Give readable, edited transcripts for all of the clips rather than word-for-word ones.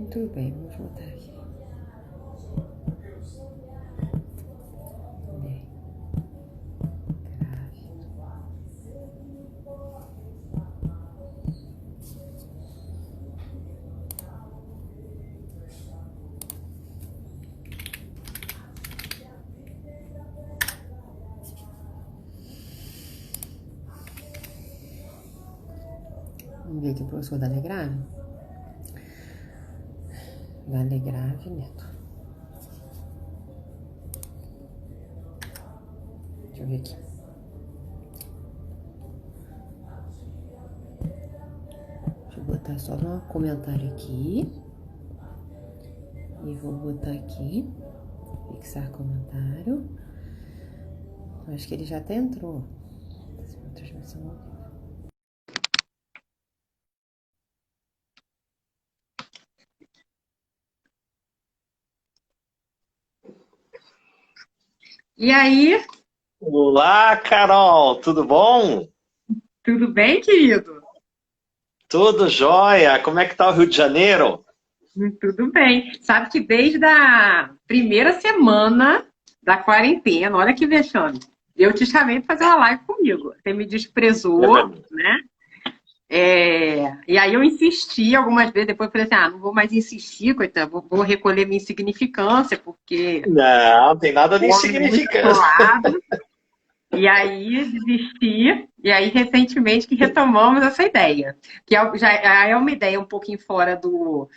Muito bem, vamos voltar aqui. Bem, grave. Vamos ver aqui o professor Dália Grave. Dália Grave, Neto. Deixa eu ver aqui. Deixa eu botar só um comentário aqui. E vou botar aqui. Fixar comentário. Acho que ele já até entrou. Transmissão ao vivo. E aí, Olá, Carol, tudo bom? tudo bem, querido? Tudo jóia? Como é que tá o Rio de Janeiro? Tudo bem. Sabe que desde a primeira semana da quarentena, olha que vexame, eu te chamei para fazer uma live comigo. Você me É desprezou, verdade. né? E aí eu insisti algumas vezes, depois eu falei assim, não vou mais insistir, coitada, vou recolher minha insignificância, porque Não, não tem nada de o homem é muito insignificância. colado. E aí desisti, e aí recentemente que retomamos essa ideia, que já é uma ideia um pouquinho fora do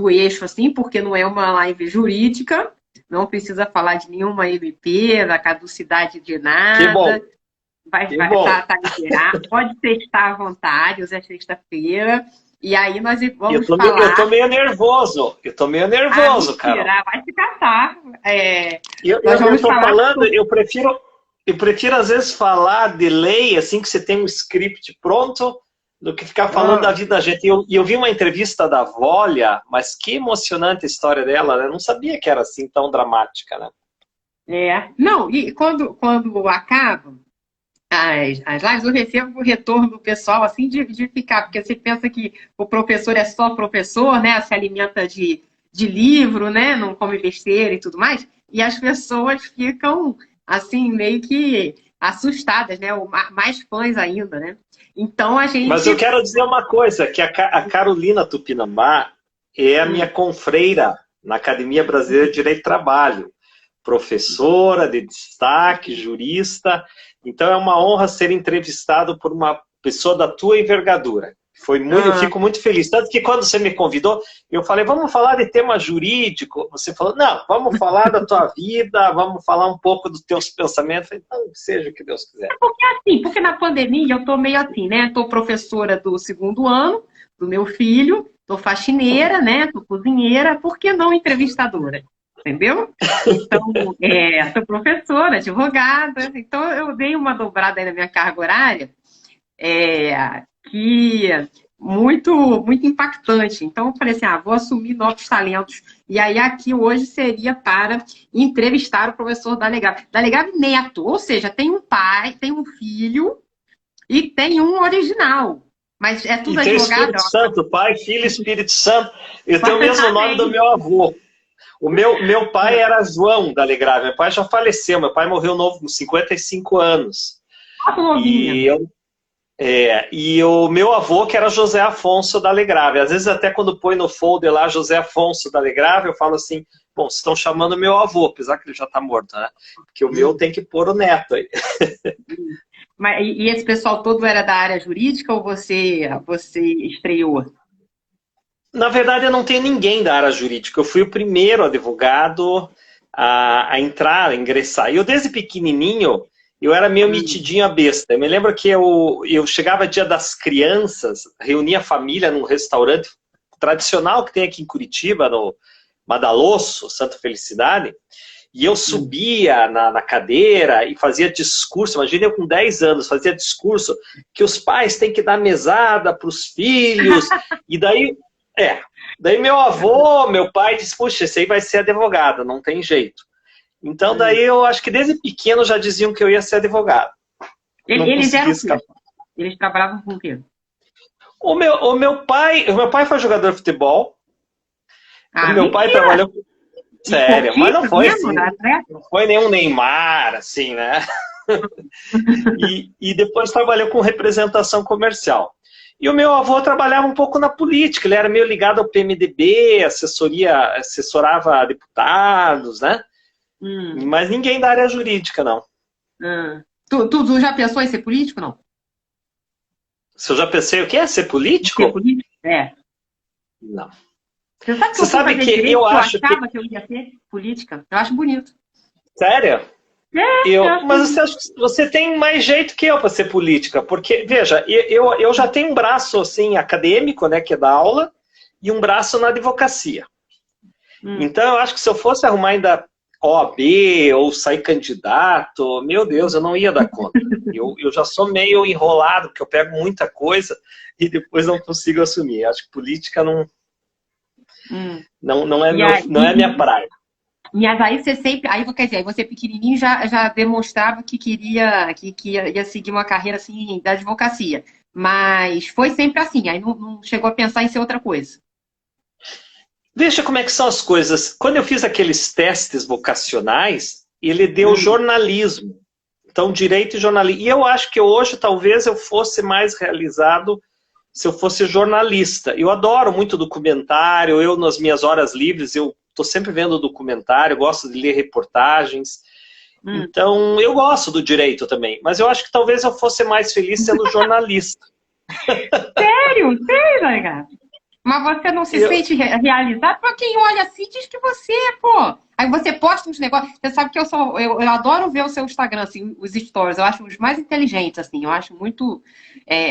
eixo, assim, porque não é uma live jurídica, não precisa falar de nenhuma MP, da caducidade de Que nada, bom, vai que estar bom. tá liberado, pode testar à vontade, hoje é sexta-feira, e aí nós Eu vamos tô, me- eu tô falar. meio nervoso, eu tô meio Ah, nervoso, Carol. mentira, vai se catar. Eu, Nós eu, eu vamos tô falar falando, sobre. eu prefiro às vezes falar de lei, assim que você tem um script pronto, do que ficar falando da vida da gente. E eu vi uma entrevista da Volha, mas que emocionante a história dela, né? Eu não sabia que era assim tão dramática, né? Não, e quando acabam as lives, eu recebo o retorno do pessoal, assim, de ficar, porque você pensa que o professor é só professor, né? Se alimenta de livro, né? Não come besteira e tudo mais, e as pessoas ficam, assim, meio que assustadas, né? Ou mais fãs ainda, né? Então, a Mas eu gente. quero dizer uma coisa, que a Carolina Tupinambá é a minha Hum, confreira na Academia Brasileira de Direito do Trabalho, professora de destaque, jurista. Então é uma honra ser entrevistado por uma pessoa da tua envergadura. Eu ah, fico muito feliz. Tanto que quando você me convidou, eu falei, vamos falar de tema jurídico. Você falou, não, vamos falar da tua vida, vamos falar um pouco dos teus pensamentos. Eu falei, então, seja o que Deus quiser. sim, porque na pandemia eu tô meio assim, né? Tô professora do segundo ano do meu filho, tô faxineira, né? Tô cozinheira, por que não entrevistadora? Entendeu? Então, sou professora, advogada, então eu dei uma dobrada aí na minha carga horária, que muito, muito impactante. Então, eu falei assim, vou assumir novos talentos. E aí, aqui hoje seria para entrevistar o professor Dalegave. Dalegave Neto, ou seja, tem um pai, tem um filho e tem um original. Mas é E tudo tem o advogado? Espírito Santo, Pai, Filho e Espírito Santo. Eu tenho o mesmo nome do Amém. meu avô. O meu pai era João da Alegrave. Meu pai já faleceu. Meu pai morreu novo, com 55 anos. Nossa, novinha. E, e o meu avô, que era José Afonso da Alegrave. Às vezes, até quando põe no folder lá José Afonso da Alegrave, eu falo assim: bom, vocês estão chamando meu avô, apesar que ele já está morto, né? Porque o meu tem que pôr o neto aí. Mas, e esse pessoal todo era da área jurídica ou você estreou? Na verdade, eu não tenho ninguém da área jurídica. Eu fui o primeiro advogado a entrar, a ingressar. E eu, desde pequenininho, eu era meio metidinho a besta. Eu me lembro que eu chegava dia das crianças, reunia a família num restaurante tradicional que tem aqui em Curitiba, no Madalosso, Santa Felicidade, e eu subia na cadeira e fazia discurso. Imagina eu com 10 anos, fazia discurso que os pais têm que dar mesada para os filhos, e é, daí meu avô, meu pai disse, puxa, esse aí vai ser advogado, não tem jeito. Então daí eu acho que desde pequeno já diziam que eu ia ser advogado. Não Eles consegui eram o quê? escapar. Eles trabalhavam com o quê? O meu pai foi jogador de futebol, Ah, O meu pai mentira! trabalhou... Sério, mas não Esportista foi mesmo, assim, atleta? não foi nenhum Neymar, assim, né? E depois trabalhou com representação comercial. E o meu avô trabalhava um pouco na política, ele era meio ligado ao PMDB, assessorava deputados, né? Hum, Mas ninguém da área jurídica, não. Tu já pensou em ser político, não? Se eu já pensei, o que é ser Em ser político? político? É. Não. Você sabe que Você eu fui sabe fazer que direito eu porque eu acho que... achava que eu ia ser política? Eu acho bonito. Sério? Eu acho Mas bonito. você, acha que você tem mais jeito que eu para ser política, porque, veja, eu já tenho um braço assim, acadêmico, né, que é da aula, e um braço na advocacia. Hum. Então, eu acho que se eu fosse arrumar ainda OAB ou sair candidato, meu Deus, eu não ia dar conta. Eu já sou meio enrolado, porque eu pego muita coisa e depois não consigo assumir. Acho que política não é E aí, não é minha praia. mas aí você sempre, aí quer dizer, aí você pequenininho já demonstrava que queria, que ia seguir uma carreira assim da advocacia. Mas foi sempre assim, aí não chegou a pensar em ser outra coisa. Veja como é que são as coisas. Quando eu fiz aqueles testes vocacionais, ele deu Hum. jornalismo. Então, direito e jornalismo. E eu acho que hoje talvez eu fosse mais realizado se eu fosse jornalista. Eu adoro muito documentário, eu nas minhas horas livres, eu estou sempre vendo documentário, gosto de ler reportagens. Hum. Então, eu gosto do direito também, mas eu acho que talvez eu fosse mais feliz sendo jornalista. Sério? Sério, legal. Mas você não se Eu, sente realizado? Pra quem olha assim, diz que você, pô. Aí você posta uns negócios. Você sabe que eu adoro ver o seu Instagram, assim, os stories. Eu acho os mais inteligentes, assim. Eu acho muito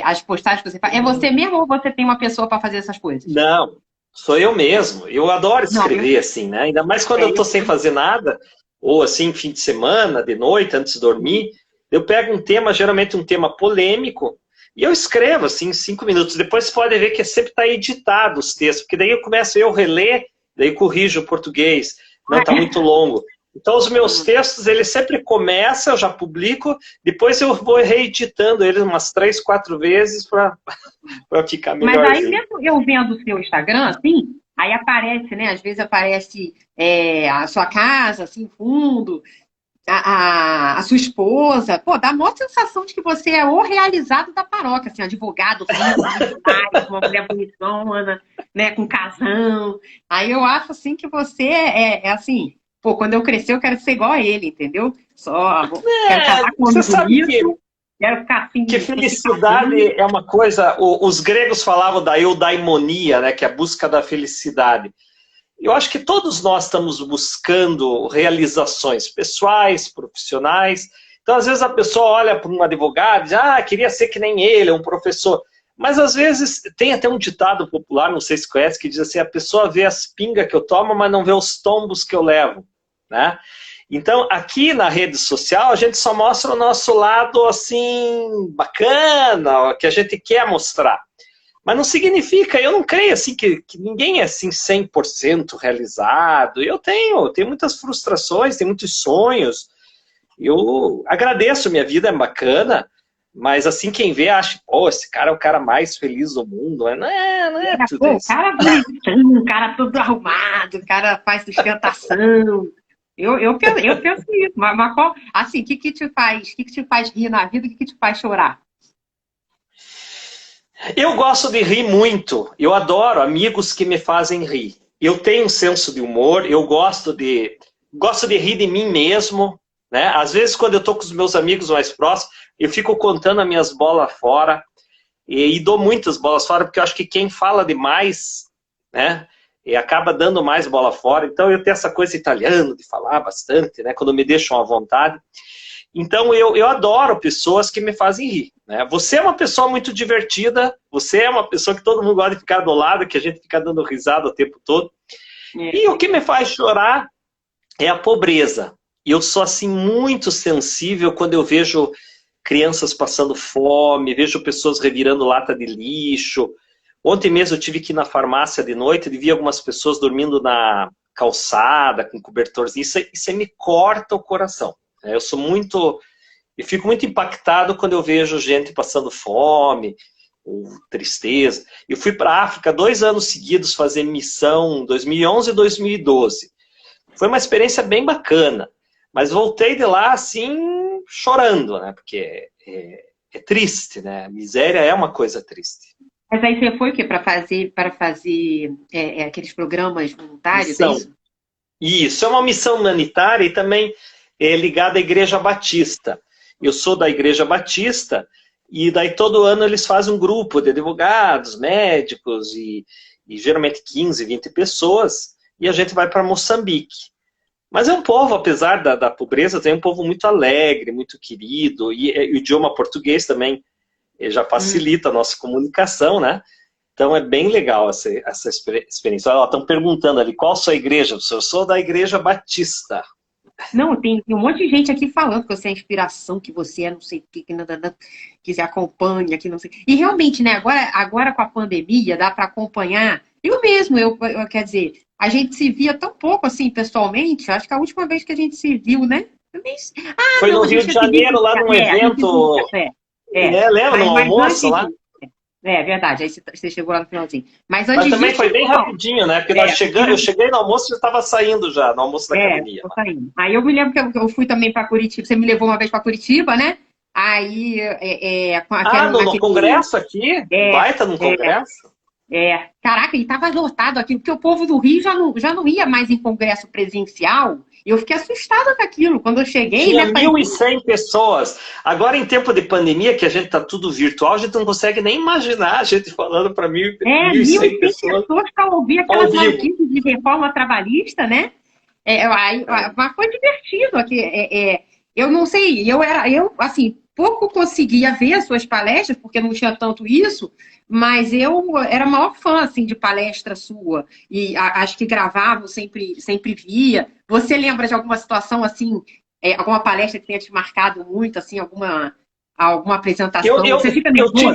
as postagens que você faz. É você mesmo ou você tem uma pessoa para fazer essas coisas? não, sou eu mesmo. Eu adoro Não, escrever assim, né? Ainda mais quando eu estou sem fazer nada, ou assim, fim de semana, de noite, antes de dormir. Eu pego um tema, geralmente um tema polêmico, e eu escrevo assim, em 5 minutos. Depois você pode ver que sempre está editado os textos, porque daí eu começo a reler, daí eu corrijo o português. Não, está muito longo. Então, os meus textos, eles sempre começam, eu já publico, depois eu vou reeditando eles umas 3, 4 vezes para ficar Mas aí melhorzinho. mesmo eu vendo o seu Instagram, assim, aí aparece, né? Às vezes aparece a sua casa, assim, fundo, a sua esposa. Pô, dá a maior sensação de que você é o realizado da paróquia, assim, advogado, filho, milionário, uma mulher bonitona, né, com casão. Aí eu acho, assim, que você é assim, pô, quando eu crescer eu quero ser igual a ele, entendeu? Quero casar com um Você homem sabe bonito, quero ficar que assim, felicidade é uma coisa... Os gregos falavam da eudaimonia, né, que é a busca da felicidade. Eu acho que todos nós estamos buscando realizações pessoais, profissionais. Então, às vezes, a pessoa olha para um advogado e diz, queria ser que nem ele, um professor. Mas, às vezes, tem até um ditado popular, não sei se conhece, que diz assim, a pessoa vê as pingas que eu tomo, mas não vê os tombos que eu levo. Né? Então, aqui na rede social, a gente só mostra o nosso lado, assim, bacana, que a gente quer mostrar. Mas não significa, eu não creio assim que ninguém é assim 100% realizado. Eu tenho muitas frustrações, tenho muitos sonhos. Eu agradeço, minha vida é bacana, mas assim quem vê acha, pô, esse cara é o cara mais feliz do mundo. Não é tudo pô, o isso. cara bonitão, o cara todo arrumado, o cara faz sustentação. Eu penso isso, mas qual, assim, o que te faz rir na vida, o que te faz chorar? Eu gosto de rir muito. Eu adoro amigos que me fazem rir. Eu tenho um senso de humor, eu gosto de rir de mim mesmo. Né? Às vezes, quando eu estou com os meus amigos mais próximos, eu fico contando as minhas bolas fora e dou muitas bolas fora, porque eu acho que quem fala demais, né, e acaba dando mais bola fora. Então, eu tenho essa coisa italiana de falar bastante, né, quando me deixam à vontade. Então, eu adoro pessoas que me fazem rir. Né? Você é uma pessoa muito divertida, você é uma pessoa que todo mundo gosta de ficar do lado, que a gente fica dando risada o tempo todo. E o que me faz chorar é a pobreza. E eu sou, assim, muito sensível quando eu vejo crianças passando fome, vejo pessoas revirando lata de lixo. Ontem mesmo eu tive que ir na farmácia de noite e vi algumas pessoas dormindo na calçada, com cobertorzinho. Isso me corta o coração. Eu fico muito impactado quando eu vejo gente passando fome. ou tristeza. Eu fui para a África 2 anos seguidos fazer missão, 2011 e 2012. Foi uma experiência bem bacana, mas voltei de lá assim, chorando, né? Porque é triste, né? A miséria é uma coisa triste. Mas aí você foi o quê? Para fazer aqueles programas voluntários, Missão. é isso? Isso, é uma missão humanitária e também ligada à Igreja Batista. Eu sou da Igreja Batista e daí todo ano eles fazem um grupo de advogados, médicos e geralmente 15, 20 pessoas e a gente vai para Moçambique. Mas é um povo, apesar da pobreza, tem um povo muito alegre, muito querido e o idioma português também já facilita a nossa comunicação, né? Então é bem legal essa experiência. Olha, estão perguntando ali, qual a sua igreja? Eu sou da Igreja Batista. Não, tem um monte de gente aqui falando que você é a inspiração, que você é não sei o que você acompanha, que não sei. E realmente, né, agora com a pandemia, dá para acompanhar. Eu mesmo, quer dizer, a gente se via tão pouco assim, pessoalmente, acho que a última vez que a gente se viu, né? Foi no Rio de Janeiro, lá num evento. Lembra, no almoço lá? É verdade, aí você chegou lá no finalzinho. Mas antes também disso, foi bem rapidinho, né? Porque eu cheguei no almoço e já estava saindo já, no almoço da academia. Aí eu me lembro que eu fui também para Curitiba, você me levou uma vez para Curitiba, né? Aí... no congresso aqui? Baita no congresso? Caraca, e tava lotado aqui, porque o povo do Rio já não ia mais em congresso presencial. Eu fiquei assustada com aquilo. Quando eu cheguei... Tinha 1.100 pessoas. Agora, em tempo de pandemia, que a gente tá tudo virtual, a gente não consegue nem imaginar a gente falando para 1.100 pessoas para ouvir aquelas maluquices de reforma trabalhista, né? Mas foi divertido aqui. Eu não sei, eu assim, pouco conseguia ver as suas palestras, porque não tinha tanto isso, mas eu era a maior fã, assim, de palestra sua. E acho que gravava, sempre via. Você lembra de alguma situação, assim, alguma palestra que tenha te marcado muito, assim, alguma apresentação? Você fica nervoso?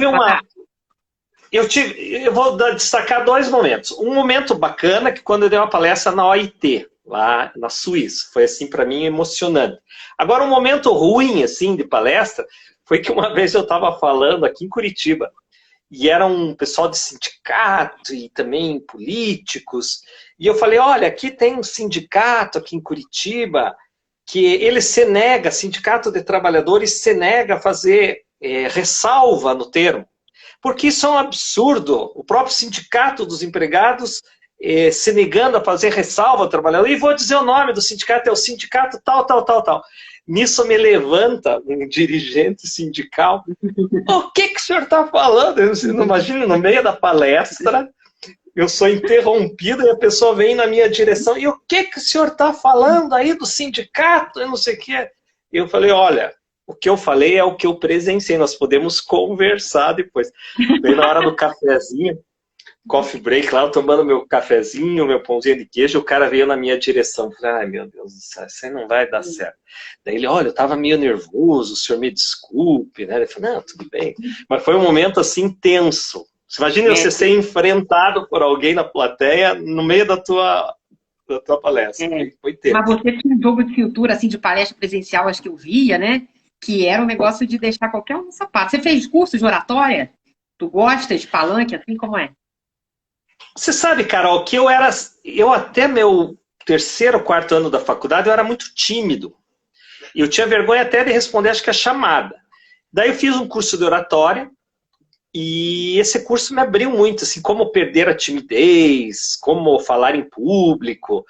Eu vou destacar 2 momentos. Um momento bacana, que quando eu dei uma palestra na OIT, lá na Suíça. Foi, assim, para mim, emocionante. Agora, um momento ruim, assim, de palestra, foi que uma vez eu estava falando aqui em Curitiba, e era um pessoal de sindicato e também políticos, e eu falei, olha, aqui tem um sindicato aqui em Curitiba, que ele se nega, sindicato de trabalhadores se nega a fazer ressalva no termo, porque isso é um absurdo. O próprio sindicato dos empregados se negando a fazer ressalva ao trabalhador, e vou dizer o nome do sindicato, é o sindicato tal, tal, tal, tal. Nisso me levanta um dirigente sindical. O que o senhor está falando? Imagina, no meio da palestra, eu sou interrompido e a pessoa vem na minha direção. E o que o senhor está falando aí do sindicato? Eu não sei o que. Eu falei, olha, o que eu falei é o que eu presenciei, nós podemos conversar depois. Daí na hora do cafezinho, coffee break lá, eu tomando meu cafezinho, meu pãozinho de queijo, o cara veio na minha direção. Eu falei, ai meu Deus do céu, isso aí não vai dar certo. Daí ele, olha, eu tava meio nervoso, o senhor me desculpe, né? Ele falou, não, tudo bem. Mas foi um momento assim tenso. Você imagina você ser enfrentado por alguém na plateia no meio da tua palestra. Foi tenso. Mas você tinha um jogo de cintura, assim, de palestra presencial, acho que eu via, né? Que era um negócio de deixar qualquer um no sapato. Você fez curso de oratória? Tu gosta de palanque, assim como é? Você sabe, Carol, que eu até meu 3º, 4º ano da faculdade, eu era muito tímido. E eu tinha vergonha até de responder, acho que a chamada. Daí eu fiz um curso de oratória, e esse curso me abriu muito, assim, como perder a timidez, como falar em público.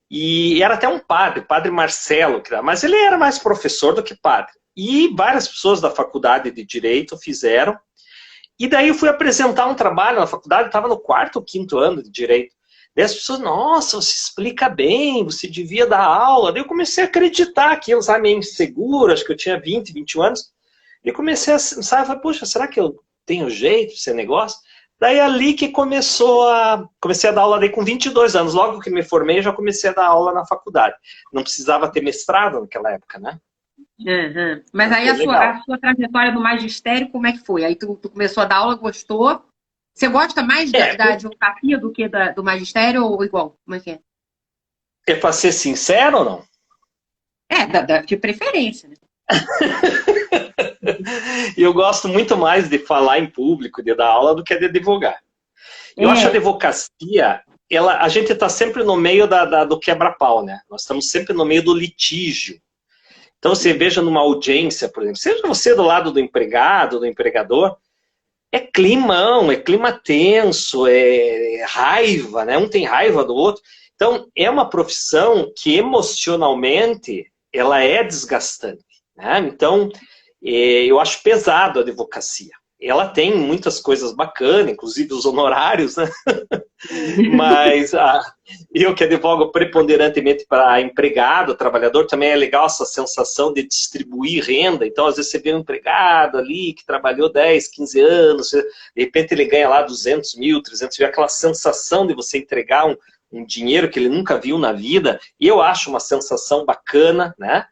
E era até um padre Marcelo, mas ele era mais professor do que padre. E várias pessoas da faculdade de Direito fizeram. E daí eu fui apresentar um trabalho na faculdade, estava no 4º ou 5º ano de Direito. Daí as pessoas, nossa, você explica bem, você devia dar aula. Daí eu comecei a acreditar aquilo, sabe, meio inseguro, acho que eu tinha 20, 21 anos. E comecei a, sabe, falei, poxa, será que eu tenho jeito de ser negócio? Daí ali que comecei a dar aula daí com 22 anos. Logo que me formei, eu já comecei a dar aula na faculdade. Não precisava ter mestrado naquela época, né? Uhum. Mas aí a sua trajetória no magistério, como é que foi? Aí tu começou a dar aula, gostou? Você gosta mais da advocacia do que do magistério ou igual? Como é que é? É para ser sincero ou não? De preferência, né? E eu gosto muito mais de falar em público, de dar aula, do que de advogar. Eu acho a advocacia, a gente está sempre no meio do quebra-pau, né? Nós estamos sempre no meio do litígio. Então, você veja numa audiência, por exemplo, seja você do lado do empregado, do empregador, é climão, é clima tenso, é raiva, né? Um tem raiva do outro. Então, é uma profissão que emocionalmente ela é desgastante, né? Então, eu acho pesado a advocacia. Ela tem muitas coisas bacanas, inclusive os honorários, né? Mas eu que advogo preponderantemente para empregado, trabalhador, também é legal essa sensação de distribuir renda. Então, às vezes você vê um empregado ali que trabalhou 10, 15 anos, de repente ele ganha lá 200 mil, 300 mil, aquela sensação de você entregar um dinheiro que ele nunca viu na vida, e eu acho uma sensação bacana, né?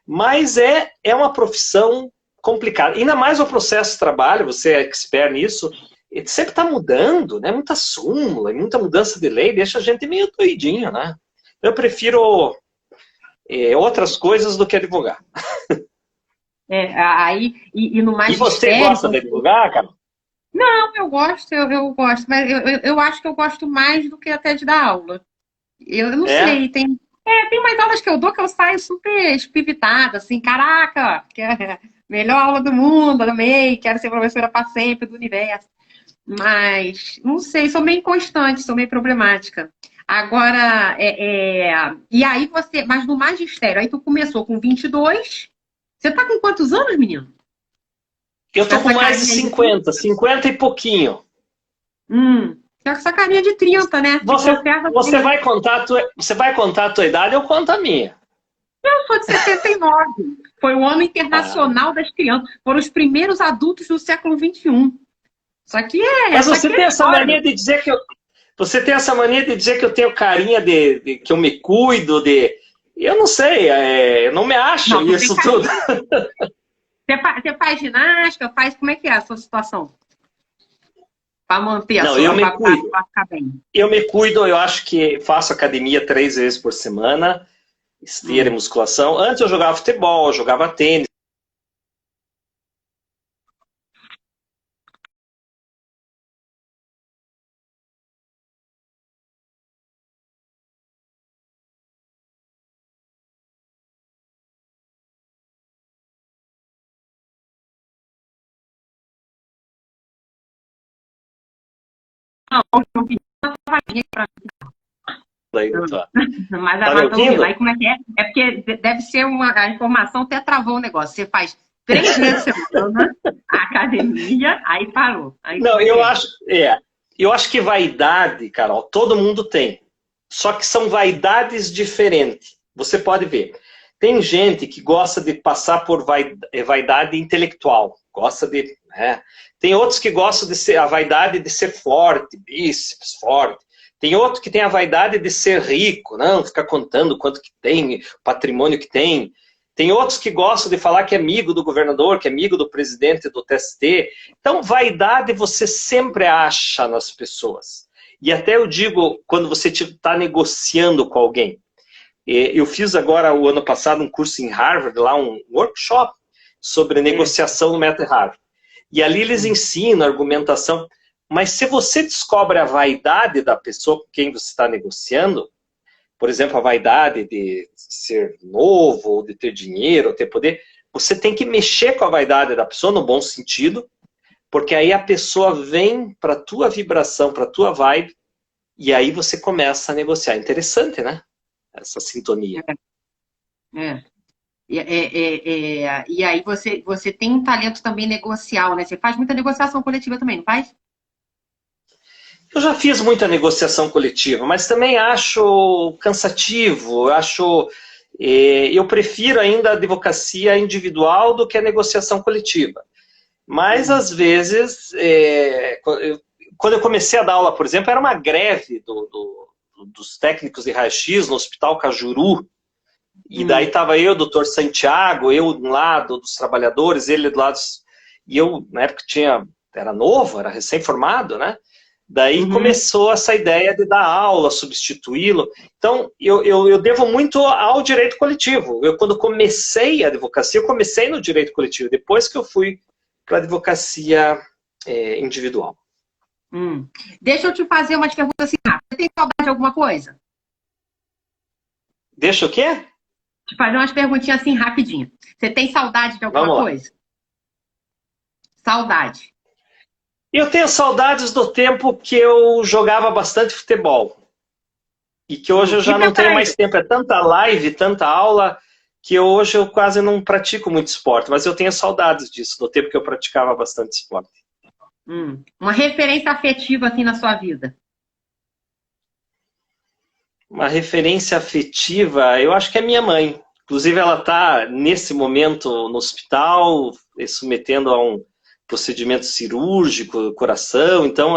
Mas é uma profissão complicada. Ainda mais o processo de trabalho, você é expert nisso, ele sempre está mudando, né? Muita súmula, muita mudança de lei, deixa a gente meio doidinho, né? Eu prefiro outras coisas do que advogar. E no magistério... E você gosta de advogar, cara? Não, eu gosto, eu gosto, mas eu acho que eu gosto mais do que até de dar aula. Eu não sei, tem umas aulas que eu dou que eu saio super espivitada, assim, caraca, que é a melhor aula do mundo, amei, quero ser professora para sempre do universo. Mas, não sei, sou meio inconstante, sou meio problemática. Agora, e aí mas no magistério, aí tu começou com 22, você tá com quantos anos, menino? Eu tô com mais de 50 e pouquinho. Tá com essa carinha de 30, né? Você vai contar a tua idade, eu conto a minha. Eu sou de 79. Foi o ano internacional das crianças. Foram os primeiros adultos do século XXI. Só que Mas você tem essa mania de dizer que eu tenho carinha de que eu me cuido, eu não sei, eu não me acho isso tudo. Você faz ginástica? Como é que é a sua situação? Para manter a não, sua... eu me cuido. Pra ficar bem. Eu me cuido, eu acho que faço academia 3 vezes por semana, esteira e musculação. Antes eu jogava futebol, eu jogava tênis. Mas agora estou ouvindo. Aí como é que é? É porque deve ser a informação até travou o negócio. Você faz 3 vezes por semana a academia, aí parou. Aí, não, eu acho que vaidade, Carol, todo mundo tem. Só que são vaidades diferentes. Você pode ver. Tem gente que gosta de passar por vaidade intelectual. Gosta de... Tem outros que gostam de a vaidade de ser forte, bíceps forte. Tem outro que tem a vaidade de ser rico, não ficar contando quanto que tem, o patrimônio que tem. Tem outros que gostam de falar que é amigo do governador, que é amigo do presidente do TST. Então, vaidade você sempre acha nas pessoas. E até eu digo, quando você está negociando com alguém. Eu fiz agora, o ano passado, um curso em Harvard, lá um workshop sobre negociação no método Harvard. E ali eles ensinam argumentação. Mas se você descobre a vaidade da pessoa com quem você está negociando, por exemplo, a vaidade de ser novo, ou de ter dinheiro, ou ter poder, você tem que mexer com a vaidade da pessoa, no bom sentido, porque aí a pessoa vem para a tua vibração, para a tua vibe, e aí você começa a negociar. Interessante, né? Essa sintonia. E aí você tem um talento também negocial, né? Você faz muita negociação coletiva também, não faz? Eu já fiz muita negociação coletiva, mas também acho cansativo, eu prefiro ainda a advocacia individual do que a negociação coletiva. Mas, às vezes, quando eu comecei a dar aula, por exemplo, era uma greve dos técnicos de raio-x no Hospital Cajuru, e daí estava eu, o doutor Santiago, eu do lado dos trabalhadores, ele do lado... E eu, na época, era novo, era recém-formado, né? Daí começou essa ideia de dar aula, substituí-lo. Então, eu devo muito ao direito coletivo. Quando comecei a advocacia, eu comecei no direito coletivo. Depois que eu fui para advocacia individual. Deixa eu te fazer umas perguntas assim rápidas. Você tem saudade de alguma coisa? Deixa o quê? Te fazer umas perguntinhas assim rapidinho. Você tem saudade de alguma coisa? Saudade. Eu tenho saudades do tempo que eu jogava bastante futebol. E que hoje eu já não tenho mais tempo. É tanta live, tanta aula, que hoje eu quase não pratico muito esporte. Mas eu tenho saudades disso, do tempo que eu praticava bastante esporte. Uma referência afetiva assim na sua vida? Uma referência afetiva, eu acho que é minha mãe. Inclusive, ela está, nesse momento, no hospital, submetendo a um procedimento cirúrgico do coração. Então,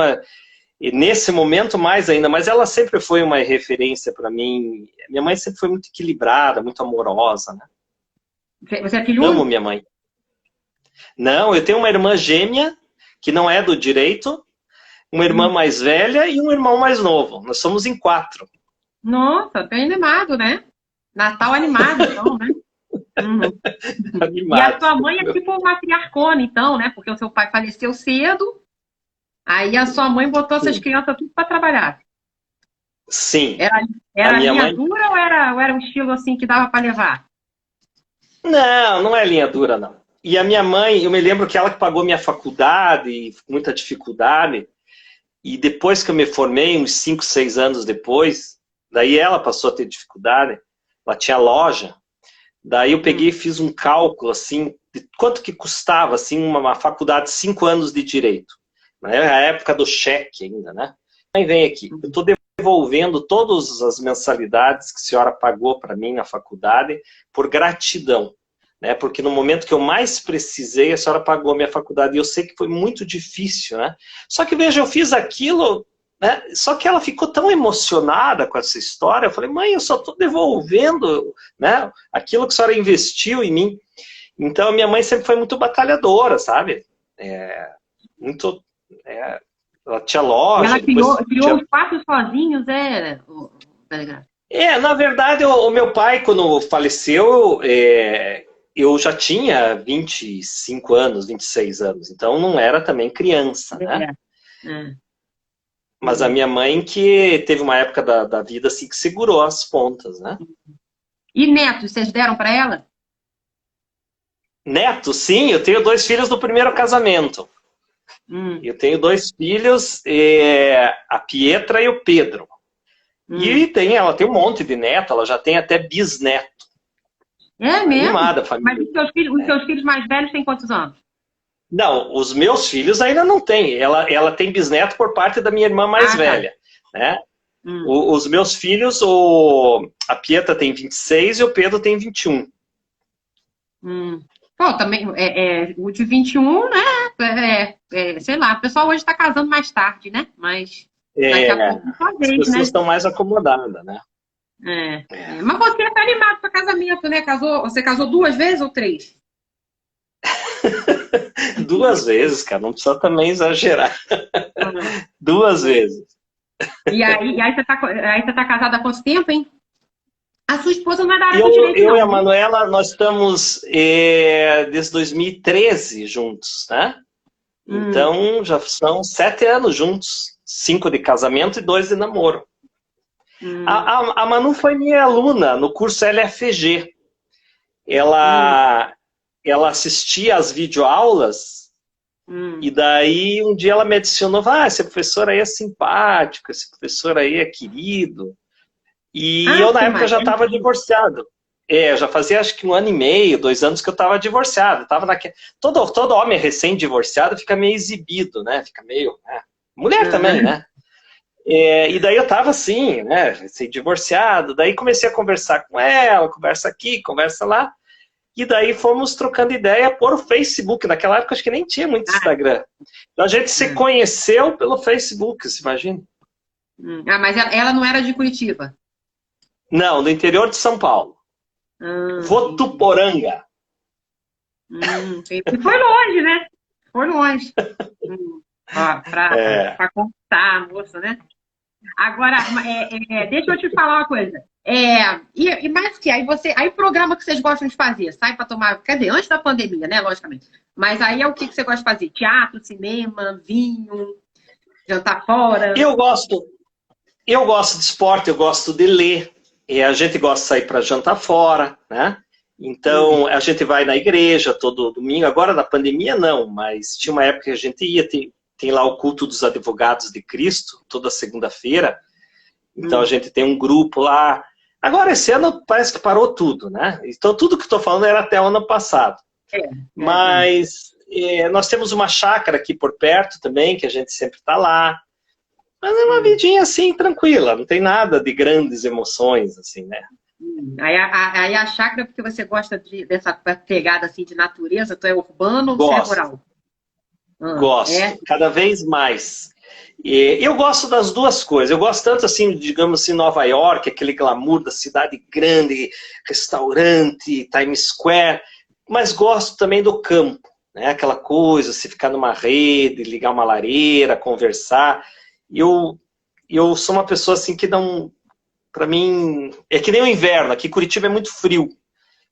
nesse momento, mais ainda. Mas ela sempre foi uma referência para mim. Minha mãe sempre foi muito equilibrada, muito amorosa, né? Você é filho único? Amo minha mãe. Não, eu tenho uma irmã gêmea, que não é do direito, uma irmã mais velha e um irmão mais novo. Nós somos em 4. Nossa, bem animado, né? Natal animado, então, né? Animado. E a sua mãe é tipo uma matriarcona, então, né? Porque o seu pai faleceu cedo, aí a sua mãe botou essas crianças tudo para trabalhar. Sim. Era linha dura ou era um estilo assim que dava para levar? Não, não é linha dura, não. E a minha mãe, eu me lembro que ela que pagou minha faculdade, com muita dificuldade, e depois que eu me formei, uns 5, 6 anos depois, daí ela passou a ter dificuldade, ela tinha loja, daí eu peguei e fiz um cálculo, assim, de quanto que custava, assim, uma faculdade de 5 anos de direito. Na época do cheque ainda, né? Aí vem aqui, eu estou devolvendo todas as mensalidades que a senhora pagou para mim na faculdade por gratidão. Né? Porque no momento que eu mais precisei, a senhora pagou a minha faculdade. E eu sei que foi muito difícil, né? Só que, veja, eu fiz aquilo, né? Só que ela ficou tão emocionada com essa história. Eu falei, mãe, eu só estou devolvendo, né, aquilo que a senhora investiu em mim. Então, a minha mãe sempre foi muito batalhadora, sabe? Ela tinha loja. Ela criou os 4 sozinhos, na verdade, o meu pai, quando faleceu, eu já tinha 25 anos, 26 anos, então não era também criança, né? Mas a minha mãe que teve uma época da vida assim que segurou as pontas, né? E netos, vocês deram para ela? Netos, sim, eu tenho 2 filhos do primeiro casamento. Eu tenho 2 filhos, a Pietra e o Pedro. E ela tem um monte de neto, ela já tem até bisneto. É mesmo? Animada, família. Mas os seus filhos mais velhos têm quantos anos? Não, os meus filhos ainda não têm. Ela tem bisneto por parte da minha irmã mais velha. Né? Os meus filhos, a Pietra tem 26 e o Pedro tem 21. Pô, também, o de 21, né? Sei lá, o pessoal hoje está casando mais tarde, né? Mas daqui a pouco sua vez, as pessoas estão mais acomodadas, né? Mas você está animado para casamento, né? Você casou 2 vezes ou 3? 2 vezes, cara. Não precisa também exagerar. 2 vezes. E aí você tá casada há quanto tempo, hein? A sua esposa não é da área do direito, eu não, e a Manuela, nós estamos desde 2013 juntos, né? Então, já são 7 anos juntos. 5 de casamento e 2 de namoro. A Manu foi minha aluna no curso LFG. Ela assistia às videoaulas e daí um dia ela me adicionou, esse professor aí é simpático, esse professor aí é querido. E eu na época já estava divorciado. Já fazia acho que 1 ano e meio, 2 anos que eu estava divorciado. Todo homem recém-divorciado fica meio exibido, né? Fica meio... Mulher também, né? E daí eu estava assim, né? Recém-divorciado. Daí comecei a conversar com ela, conversa aqui, conversa lá. E daí fomos trocando ideia por Facebook. Naquela época acho que nem tinha muito Instagram. Então a gente se conheceu pelo Facebook, você imagina? Mas ela não era de Curitiba? Não, do interior de São Paulo. Votuporanga. Foi longe, né? Foi longe. Pra conquistar a moça, né? Agora, deixa eu te falar uma coisa. E mais que aí programa que vocês gostam de fazer, sai para tomar, quer dizer, antes da pandemia, né, logicamente. Mas aí é o que você gosta de fazer? Teatro, cinema, vinho, jantar fora? Eu gosto de esporte, eu gosto de ler. E a gente gosta de sair para jantar fora, né? Então, a gente vai na igreja todo domingo. Agora, na pandemia, não, mas tinha uma época que a gente ia, tem lá o culto dos advogados de Cristo, toda segunda-feira. Então, a gente tem um grupo lá. Agora, esse ano parece que parou tudo, né? Então, tudo que estou falando era até o ano passado. Mas nós temos uma chácara aqui por perto também, que a gente sempre está lá. Mas é uma vidinha assim, tranquila, não tem nada de grandes emoções, assim, né? Aí a chácara, porque você gosta dessa pegada assim de natureza, tu é urbano ou você é rural? Gosto, cada vez mais. E eu gosto das duas coisas. Eu gosto tanto, assim, digamos assim, Nova York, aquele glamour da cidade grande, restaurante, Times Square, mas gosto também do campo, né? Aquela coisa, se ficar numa rede, ligar uma lareira, conversar. Eu sou uma pessoa assim que não... Para mim, é que nem o inverno. Aqui em Curitiba é muito frio.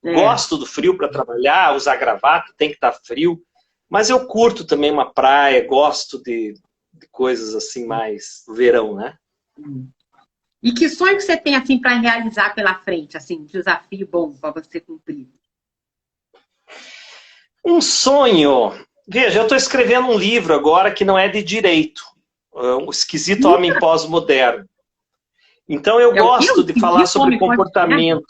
Gosto do frio para trabalhar, usar gravata, tem que estar frio. Mas eu curto também uma praia, gosto de coisas assim mais verão, né? E que sonho que você tem assim para realizar pela frente, assim, um desafio bom para você cumprir? Um sonho... Veja, eu estou escrevendo um livro agora que não é de direito. O Esquisito Homem Pós-Moderno. Então eu gosto de falar sobre comportamento.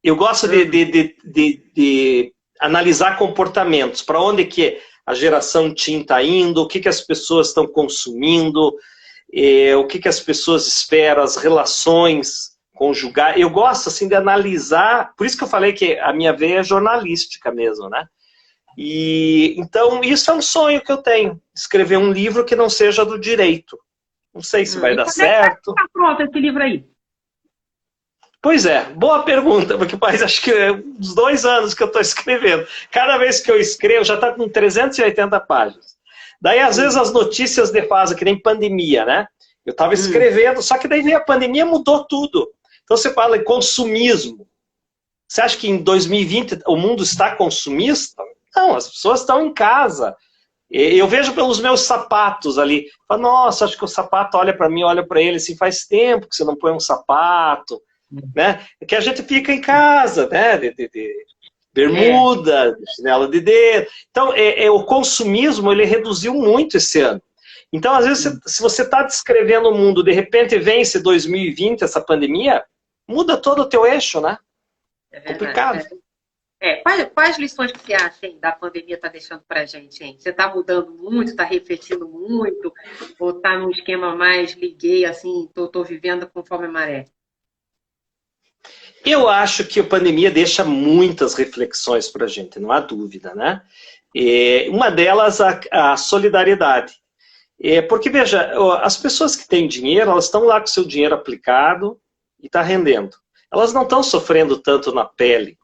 Eu gosto de analisar comportamentos. Para onde que a geração teen está indo, o que as pessoas estão consumindo, o que as pessoas esperam, as relações conjugais. Eu gosto assim de analisar, por isso que eu falei que a minha veia é jornalística mesmo, né? Então, isso é um sonho que eu tenho, escrever um livro que não seja do direito. Não sei se vai dar certo. Está pronto esse livro aí? Pois é, boa pergunta, porque acho que é uns 2 anos que eu estou escrevendo. Cada vez que eu escrevo, já está com 380 páginas. Daí, às vezes, as notícias defasam, que nem pandemia, né? Eu estava escrevendo, só que daí veio a pandemia, mudou tudo. Então, você fala em consumismo. Você acha que em 2020 o mundo está consumista? Não, as pessoas estão em casa. Eu vejo pelos meus sapatos ali. Falo, nossa, acho que o sapato olha para mim, olha para ele, assim, faz tempo que você não põe um sapato, né? É que a gente fica em casa, né? De bermuda, de chinelo de dedo. Então, o consumismo, ele reduziu muito esse ano. Então, às vezes, se você está descrevendo o mundo, de repente vence 2020, essa pandemia, muda todo o teu eixo, né? Complicado. Quais lições que você acha, hein, da pandemia está deixando para a gente, hein? Você está mudando muito, está refletindo muito, ou está num esquema mais liguei, assim, estou vivendo conforme a maré? Eu acho que a pandemia deixa muitas reflexões para a gente, não há dúvida, né? Uma delas, a solidariedade. Porque, veja, as pessoas que têm dinheiro, elas estão lá com o seu dinheiro aplicado e está rendendo. Elas não estão sofrendo tanto na pele.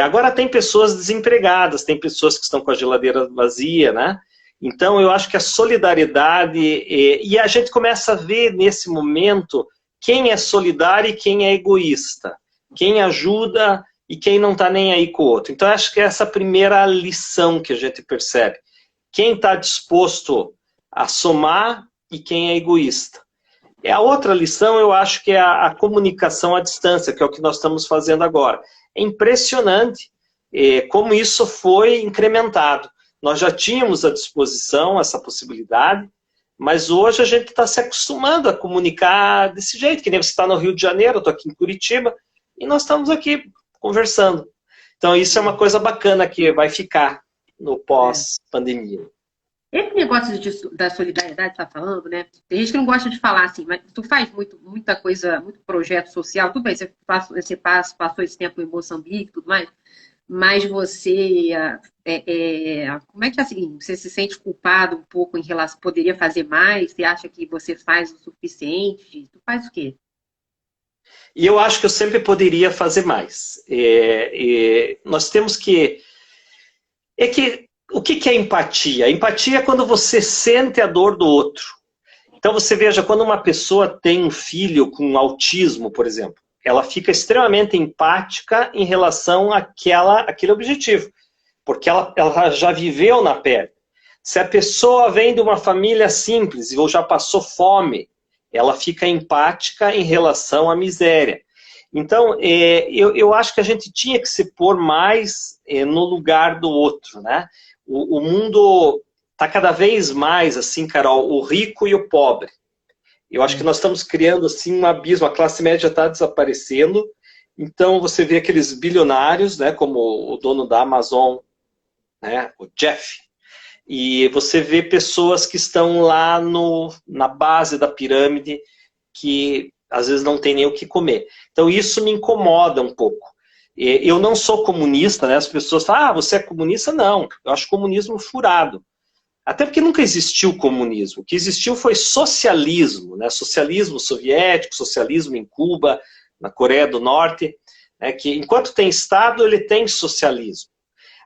Agora tem pessoas desempregadas, tem pessoas que estão com a geladeira vazia, né? Então eu acho que a solidariedade, e a gente começa a ver nesse momento quem é solidário e quem é egoísta, quem ajuda e quem não está nem aí com o outro. Então eu acho que essa é a primeira lição que a gente percebe. Quem está disposto a somar e quem é egoísta. A outra lição eu acho que é a comunicação à distância, que é o que nós estamos fazendo agora. É impressionante como isso foi incrementado. Nós já tínhamos à disposição essa possibilidade, mas hoje a gente está se acostumando a comunicar desse jeito, que nem você está no Rio de Janeiro, eu estou aqui em Curitiba, e nós estamos aqui conversando. Então isso é uma coisa bacana que vai ficar no pós-pandemia. Esse negócio da solidariedade que tá falando, né? Tem gente que não gosta de falar assim, mas tu faz muita coisa, muito projeto social, tudo bem, você passou esse tempo em Moçambique e tudo mais, mas você, como é que é assim, você se sente culpado um pouco em relação, poderia fazer mais? Você acha que você faz o suficiente? Tu faz o quê? E eu acho que eu sempre poderia fazer mais. Nós temos que... O que é empatia? Empatia é quando você sente a dor do outro. Então você veja, quando uma pessoa tem um filho com autismo, por exemplo, ela fica extremamente empática em relação àquele objetivo, porque ela já viveu na pele. Se a pessoa vem de uma família simples ou já passou fome, ela fica empática em relação à miséria. Então, eu acho que a gente tinha que se pôr mais no lugar do outro, né? O mundo está cada vez mais, assim, Carol, o rico e o pobre. Eu acho que nós estamos criando, assim, um abismo. A classe média está desaparecendo. Então, você vê aqueles bilionários, né, como o dono da Amazon, né, o Jeff. E você vê pessoas que estão lá na base da pirâmide, que às vezes não tem nem o que comer. Então, isso me incomoda um pouco. Eu não sou comunista, né? As pessoas falam, você é comunista? Não, eu acho comunismo furado. Até porque nunca existiu comunismo. O que existiu foi socialismo, né? Socialismo soviético, socialismo em Cuba, na Coreia do Norte, né? Que enquanto tem Estado, ele tem socialismo.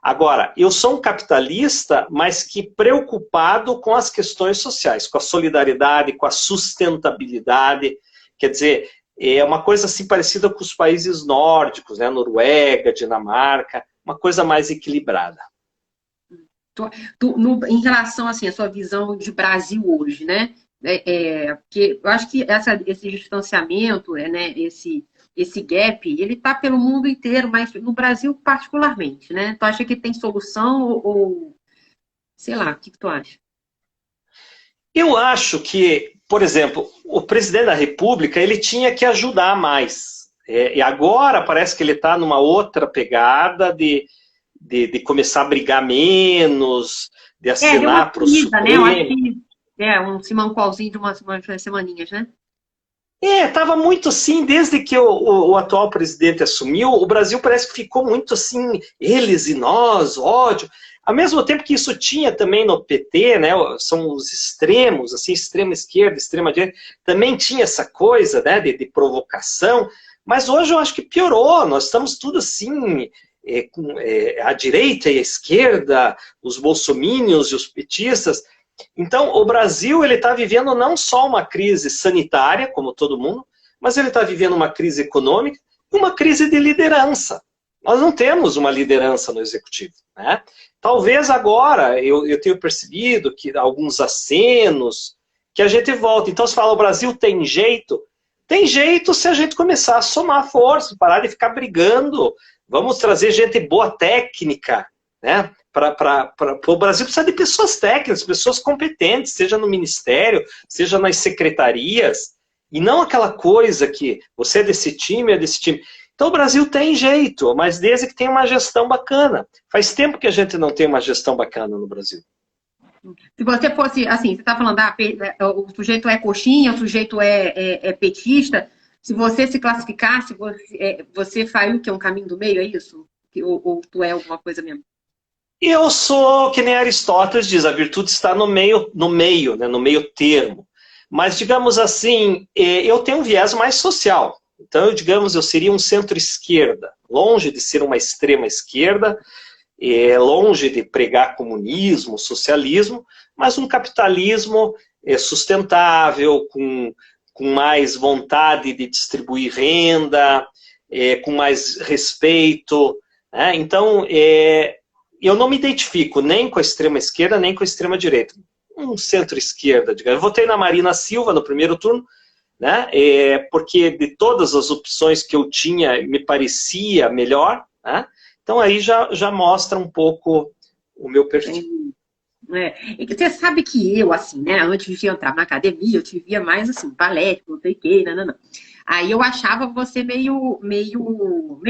Agora, eu sou um capitalista, mas que preocupado com as questões sociais, com a solidariedade, com a sustentabilidade. Quer dizer, é uma coisa assim parecida com os países nórdicos, né? Noruega, Dinamarca, uma coisa mais equilibrada. Em relação assim, à sua visão de Brasil hoje, né? Porque eu acho que esse distanciamento, né? Esse gap, ele está pelo mundo inteiro, mas no Brasil particularmente, né? Tu acha que tem solução ou sei lá, o que tu acha? Eu acho que, por exemplo, o presidente da República, ele tinha que ajudar mais. E agora parece que ele está numa outra pegada de começar a brigar menos, de assinar para o Supremo. Né? Eu acho que um simancolzinho de umas semaninhas, né? Estava muito assim, desde que o atual presidente assumiu, o Brasil parece que ficou muito assim, eles e nós, ódio. Ao mesmo tempo que isso tinha também no PT, né, são os extremos, assim, extrema esquerda, extrema direita, também tinha essa coisa, né, de provocação, mas hoje eu acho que piorou, nós estamos tudo assim, a direita e a esquerda, os bolsomínios e os petistas. Então, o Brasil está vivendo não só uma crise sanitária, como todo mundo, mas ele está vivendo uma crise econômica e uma crise de liderança. Nós não temos uma liderança no executivo, né? Talvez agora, eu tenho percebido que alguns acenos, que a gente volta. Então, se fala, o Brasil tem jeito se a gente começar a somar força, parar de ficar brigando. Vamos trazer gente boa técnica, né? O Brasil precisa de pessoas técnicas, pessoas competentes, seja no ministério, seja nas secretarias, e não aquela coisa que você é desse time, é desse time. Então o Brasil tem jeito, mas desde que tenha uma gestão bacana. Faz tempo que a gente não tem uma gestão bacana no Brasil. Se você fosse, assim, você está falando, o sujeito é coxinha, o sujeito é petista, se você se classificasse, você faria o quê? Um caminho do meio, é isso? Ou tu é alguma coisa mesmo? Eu sou, que nem Aristóteles diz, a virtude está no meio, né, no meio termo. Mas, digamos assim, eu tenho um viés mais social. Então, eu seria um centro-esquerda, longe de ser uma extrema esquerda, longe de pregar comunismo, socialismo, mas um capitalismo sustentável, com mais vontade de distribuir renda, com mais respeito, né? Então, eu não me identifico nem com a extrema-esquerda, nem com a extrema-direita. Um centro-esquerda, digamos. Eu votei na Marina Silva no primeiro turno, né? Porque de todas as opções que eu tinha, me parecia melhor, né? Então aí já mostra um pouco o meu perfil. E você sabe que eu, assim, né, antes de entrar na academia, eu te via mais, assim, palestra, não sei o que, não. Aí eu achava você meio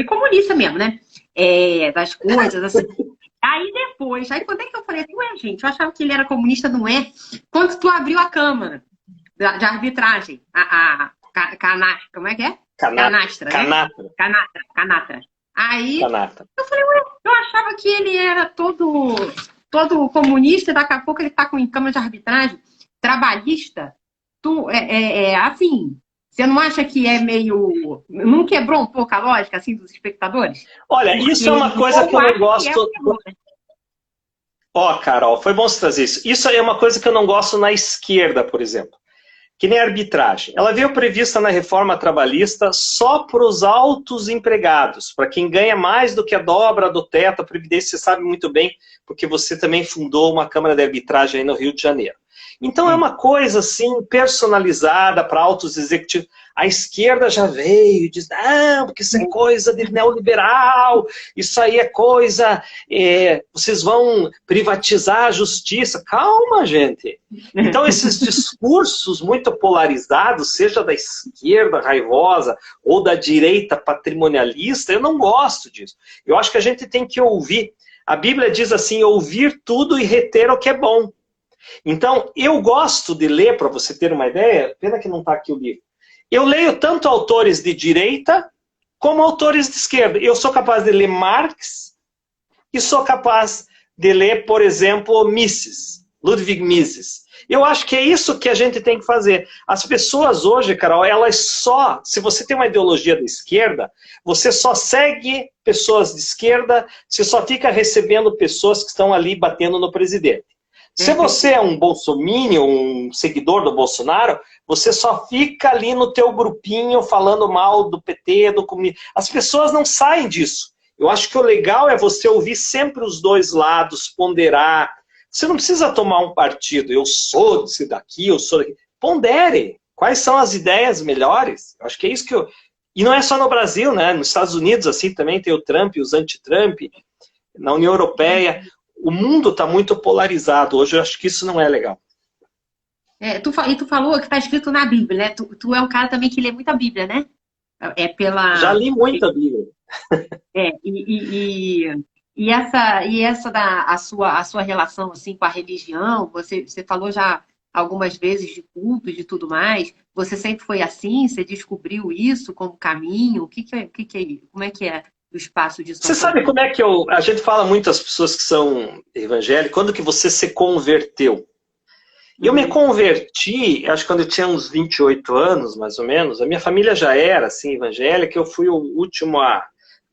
comunista mesmo, né? Das coisas, assim. Aí quando é que eu falei assim, ué, gente, eu achava que ele era comunista, não é? Quando tu abriu a Câmara de arbitragem, como é que é? Canastra, né? Canatra. Aí, Canatra. Eu falei, ué, eu achava que ele era todo comunista, e daqui a pouco ele tá com Câmara de arbitragem trabalhista. Assim, você não acha que é meio... Não quebrou um pouco a lógica, assim, dos espectadores? Olha, isso é uma coisa que eu não gosto... Carol, foi bom você trazer isso. Isso é uma coisa que eu não gosto na esquerda, por exemplo. que nem a arbitragem. Ela veio prevista na reforma trabalhista só para os altos empregados, para quem ganha mais do que a dobra do teto, a Previdência, você sabe muito bem, porque você também fundou uma Câmara de Arbitragem aí no Rio de Janeiro. Então é uma coisa assim, personalizada para altos executivos. A esquerda já veio e diz, não, porque isso é coisa de neoliberal, isso aí é coisa, vocês vão privatizar a justiça. Calma, gente. Então esses discursos muito polarizados, seja da esquerda raivosa ou da direita patrimonialista, eu não gosto disso. Eu acho que a gente tem que ouvir. A Bíblia diz assim, ouvir tudo e reter o que é bom. Então, eu gosto de ler, para você ter uma ideia, pena que não está aqui o livro, eu leio tanto autores de direita como autores de esquerda. Eu sou capaz de ler Marx e sou capaz de ler, por exemplo, Mises, Ludwig Mises. Eu acho que é isso que a gente tem que fazer. As pessoas hoje, Carol, elas só, se você tem uma ideologia da esquerda, você só segue pessoas de esquerda, você só fica recebendo pessoas que estão ali batendo no presidente. Se você é um bolsominion, um seguidor do Bolsonaro, você só fica ali no teu grupinho falando mal do PT, do comunismo. As pessoas não saem disso. Eu acho que o legal é você ouvir sempre os dois lados, ponderar. Você não precisa tomar um partido. Eu sou desse daqui, eu sou daqui. Pondere. Quais são as ideias melhores? Eu acho que é isso que eu... E não é só no Brasil, né? Nos Estados Unidos, assim, também tem o Trump e os anti-Trump. Na União Europeia... O mundo está muito polarizado hoje, eu acho que isso não é legal. E tu falou que está escrito na Bíblia, né? Tu é um cara também que lê muita Bíblia, né? Já li muita Bíblia. A sua relação assim, com a religião, você falou já algumas vezes de culto, de tudo mais. Você sempre foi assim? Você descobriu isso como caminho? Como é que é? Do espaço de Você sabe como é que a gente fala muito às pessoas que são evangélicas, quando que você se converteu? Eu me converti, acho que quando eu tinha uns 28 anos, mais ou menos, a minha família já era assim, evangélica, eu fui o último a...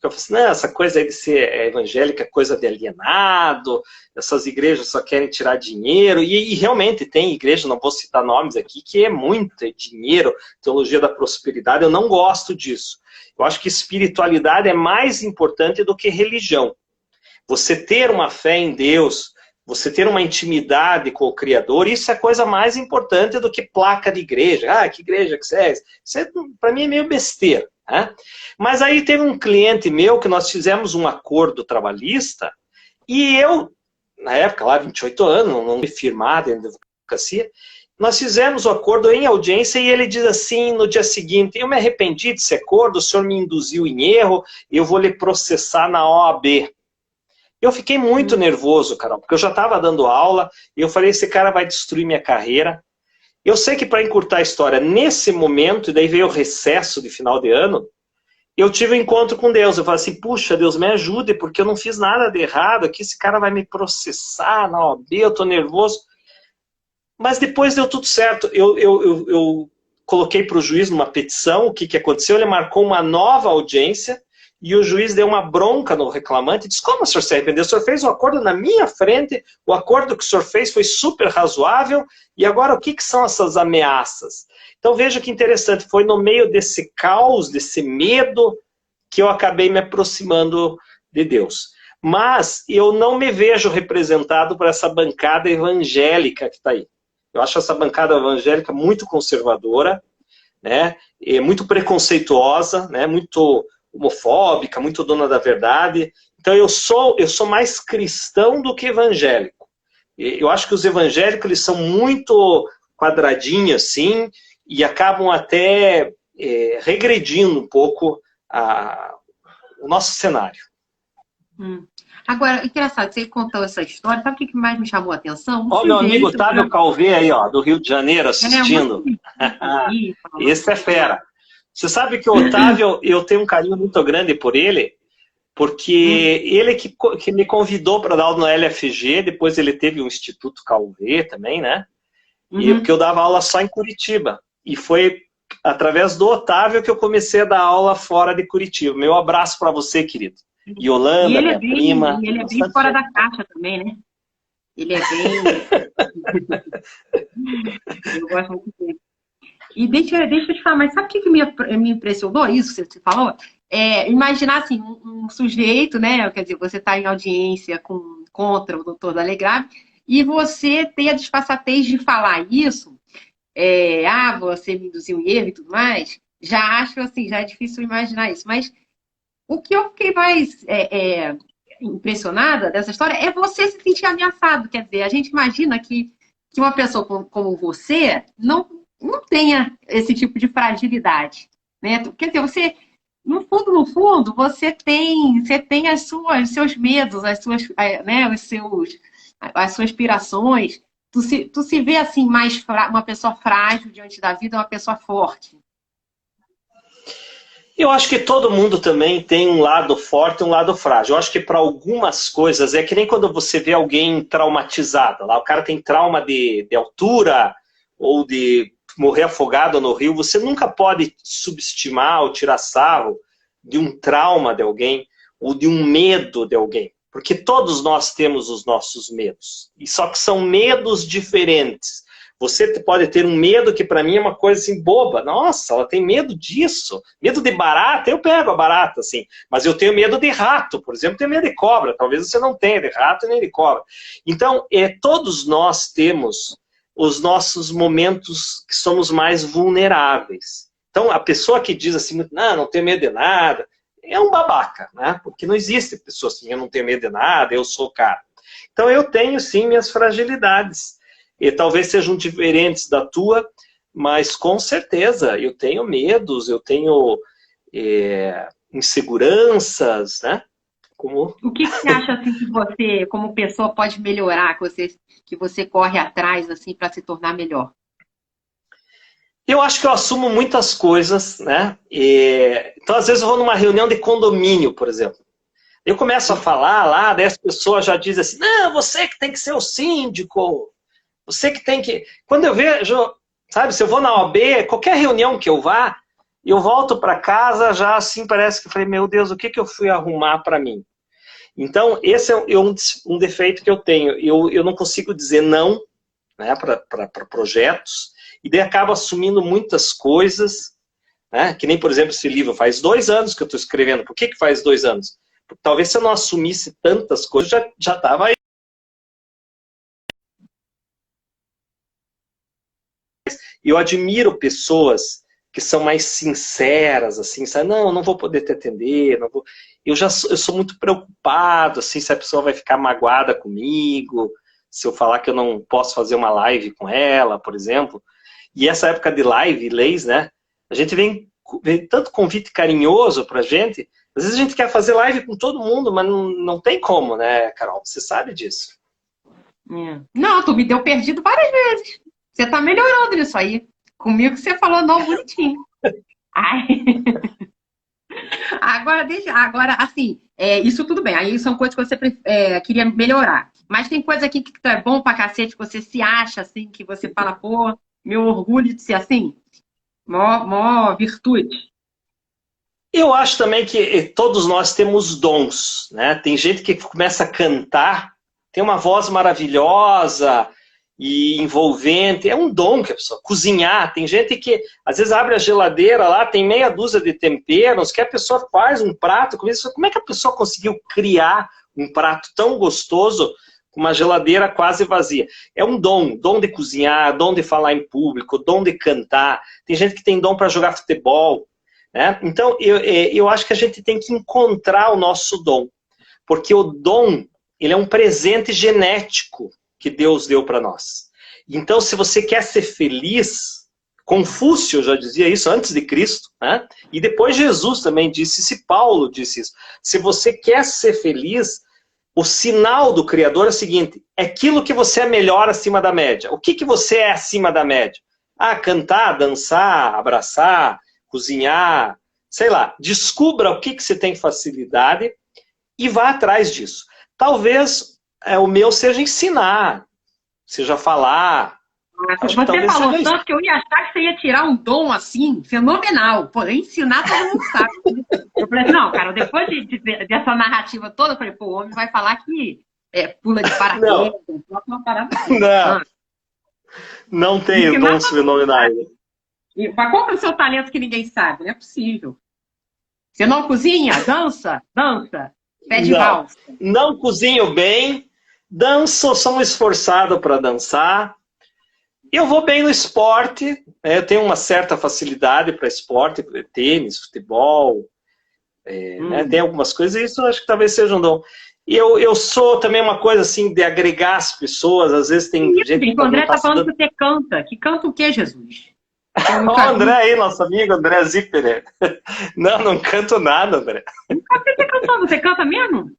Eu falei assim, não, essa coisa aí de ser evangélica é coisa de alienado, essas igrejas só querem tirar dinheiro, e realmente tem igreja, não vou citar nomes aqui, que é muito dinheiro, teologia da prosperidade, eu não gosto disso. Eu acho que espiritualidade é mais importante do que religião. Você ter uma fé em Deus, você ter uma intimidade com o Criador, isso é a coisa mais importante do que placa de igreja. Ah, que igreja que você é? Isso para mim é meio besteira. Né? Mas aí teve um cliente meu que nós fizemos um acordo trabalhista e eu, na época, lá, 28 anos, não me firmado em advocacia, nós fizemos o acordo em audiência e ele diz assim, no dia seguinte, eu me arrependi desse acordo, o senhor me induziu em erro, eu vou lhe processar na OAB. Eu fiquei muito nervoso, Carol, porque eu já estava dando aula e eu falei, esse cara vai destruir minha carreira. Eu sei que para encurtar a história, nesse momento, e daí veio o recesso de final de ano, eu tive um encontro com Deus. Eu falei assim, puxa, Deus, me ajude, porque eu não fiz nada de errado aqui, esse cara vai me processar na OAB, eu estou nervoso. Mas depois deu tudo certo. Eu coloquei para o juiz numa petição o que aconteceu. Ele marcou uma nova audiência e o juiz deu uma bronca no reclamante e disse, como o senhor se arrependeu? O senhor fez um acordo na minha frente, o acordo que o senhor fez foi super razoável e agora o que são essas ameaças? Então veja que interessante, foi no meio desse caos, desse medo, que eu acabei me aproximando de Deus. Mas eu não me vejo representado por essa bancada evangélica que está aí. Eu acho essa bancada evangélica muito conservadora, né? E muito preconceituosa, né? Muito homofóbica, muito dona da verdade. Então eu sou mais cristão do que evangélico. Eu acho que os evangélicos eles são muito quadradinhos, assim, e acabam até regredindo um pouco o nosso cenário. Agora, engraçado, você contou essa história, sabe o que mais me chamou a atenção? Olha meu amigo Otávio Calvé aí, ó, do Rio de Janeiro, assistindo. Esse é fera. Você sabe que o Otávio, eu tenho um carinho muito grande por ele, porque ele que me convidou para dar aula no LFG, depois ele teve o Instituto Calvé também, né? E porque eu dava aula só em Curitiba. E foi através do Otávio que eu comecei a dar aula fora de Curitiba. Meu abraço para você, querido. Yolanda, minha prima. E ele é bem fora da caixa também, né? Ele é bem... Eu gosto muito dele. E deixa eu te falar, mas sabe o que me impressionou isso que você falou? Imaginar assim, um sujeito, né? Quer dizer, você está em audiência contra o doutor Dalegrave e você tem a desfaçatez de falar isso, você me induziu em erro e tudo mais, já acho assim, já é difícil imaginar isso. Mas o que eu fiquei mais impressionada dessa história é você se sentir ameaçado. Quer dizer, a gente imagina que uma pessoa como você não tenha esse tipo de fragilidade, né? Quer dizer, você, no fundo, você tem os seus medos, né, as suas aspirações. Tu se vê assim uma pessoa frágil diante da vida, uma pessoa forte. Eu acho que todo mundo também tem um lado forte e um lado frágil. Eu acho que para algumas coisas, é que nem quando você vê alguém traumatizado. Lá, o cara tem trauma de altura ou de morrer afogado no rio. Você nunca pode subestimar ou tirar sarro de um trauma de alguém ou de um medo de alguém. Porque todos nós temos os nossos medos. E só que são medos diferentes. Você pode ter um medo que para mim é uma coisa assim boba. Nossa, ela tem medo disso. Medo de barata, eu pego a barata, assim. Mas eu tenho medo de rato, por exemplo, tenho medo de cobra. Talvez você não tenha de rato nem de cobra. Então, todos nós temos os nossos momentos que somos mais vulneráveis. Então, a pessoa que diz assim, não tenho medo de nada, é um babaca, né? Porque não existe pessoa assim, eu não tenho medo de nada, eu sou o cara. Então, eu tenho sim minhas fragilidades. E talvez sejam diferentes da tua, mas com certeza eu tenho medos, eu tenho inseguranças, né? O que você acha assim, que você, como pessoa, pode melhorar, que você corre atrás assim para se tornar melhor? Eu acho que eu assumo muitas coisas, né? Então, às vezes eu vou numa reunião de condomínio, por exemplo. Eu começo a falar lá, daí as pessoas já dizem assim, não, você que tem que ser o síndico. Você que tem que... Quando eu vejo, sabe, se eu vou na OAB, qualquer reunião que eu vá, eu volto para casa já assim, parece que eu falei, meu Deus, o que eu fui arrumar para mim? Então, esse é um defeito que eu tenho. Eu não consigo dizer não, né, para projetos, e daí acabo assumindo muitas coisas, né, que nem, por exemplo, esse livro faz 2 anos que eu estou escrevendo. Por que faz 2 anos? Porque talvez se eu não assumisse tantas coisas, já estava aí. Eu admiro pessoas que são mais sinceras, assim, sabe? Não vou poder te atender, não vou... eu sou muito preocupado, assim, se a pessoa vai ficar magoada comigo, se eu falar que eu não posso fazer uma live com ela, por exemplo. E essa época de live, leis, né? A gente vem tanto convite carinhoso pra gente, às vezes a gente quer fazer live com todo mundo, mas não tem como, né, Carol? Você sabe disso. Não, tu me deu perdido várias vezes. Você tá melhorando nisso aí. Comigo você falou não bonitinho. Ai. Agora, assim, isso tudo bem. Aí são coisas que você queria melhorar. Mas tem coisa aqui que tu é bom pra cacete, que você se acha assim, que você fala, pô, meu orgulho de ser assim. Mó virtude. Eu acho também que todos nós temos dons, né? Tem gente que começa a cantar, tem uma voz maravilhosa e envolvente, é um dom que a pessoa... Cozinhar, tem gente que às vezes abre a geladeira lá, tem meia dúzia de temperos, que a pessoa faz um prato com isso. Como é que a pessoa conseguiu criar um prato tão gostoso com uma geladeira quase vazia? É um dom de cozinhar, dom de falar em público, dom de cantar. Tem gente que tem dom para jogar futebol, né? Então, eu acho que a gente tem que encontrar o nosso dom, porque o dom, ele é um presente genético que Deus deu para nós. Então, se você quer ser feliz, Confúcio já dizia isso antes de Cristo, né? E depois Jesus também disse, se Paulo disse isso. Se você quer ser feliz, o sinal do Criador é o seguinte, é aquilo que você é melhor acima da média. O que você é acima da média? Cantar, dançar, abraçar, cozinhar, sei lá. Descubra o que você tem facilidade e vá atrás disso. Talvez o meu seja ensinar, seja falar. Você falou tanto que eu ia achar que você ia tirar um dom assim, fenomenal. Pô, ensinar todo mundo sabe. Eu falei, não, cara, depois dessa narrativa toda, eu falei, pô, o homem vai falar que pula de paraquedas. Não tenho dons fenomenais. Mas qual que é o seu talento que ninguém sabe? Não é possível. Você não cozinha? Dança? Dança. Pede Não, valsa. não cozinho bem, danço, sou um esforçado para dançar. Eu vou bem no esporte, eu tenho uma certa facilidade para esporte, tênis, futebol, né, tem algumas coisas, e isso eu acho que talvez seja um dom. E eu sou também uma coisa assim de agregar as pessoas, às vezes tem gente que O André tá tá falando que você canta. Que canta o quê, Jesus? Ó, o André aí, nosso amigo André Zipper. Não, não canto nada, André. Nunca vi você cantando. Você canta mesmo?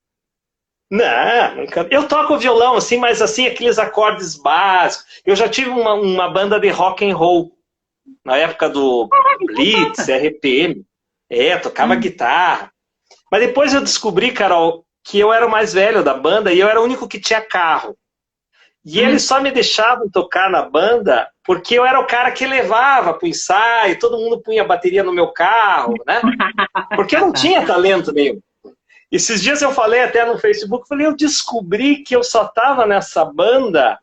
Não, não canto. Eu toco violão, assim, mas assim, aqueles acordes básicos. Eu já tive uma banda de rock and roll, na época do Blitz, RPM. Tocava guitarra. Mas depois eu descobri, Carol, que eu era o mais velho da banda e eu era o único que tinha carro. E eles só me deixavam tocar na banda porque eu era o cara que levava pro ensaio, todo mundo punha bateria no meu carro, né? Porque eu não tinha talento nenhum. Esses dias eu falei até no Facebook, eu descobri que eu só tava nessa banda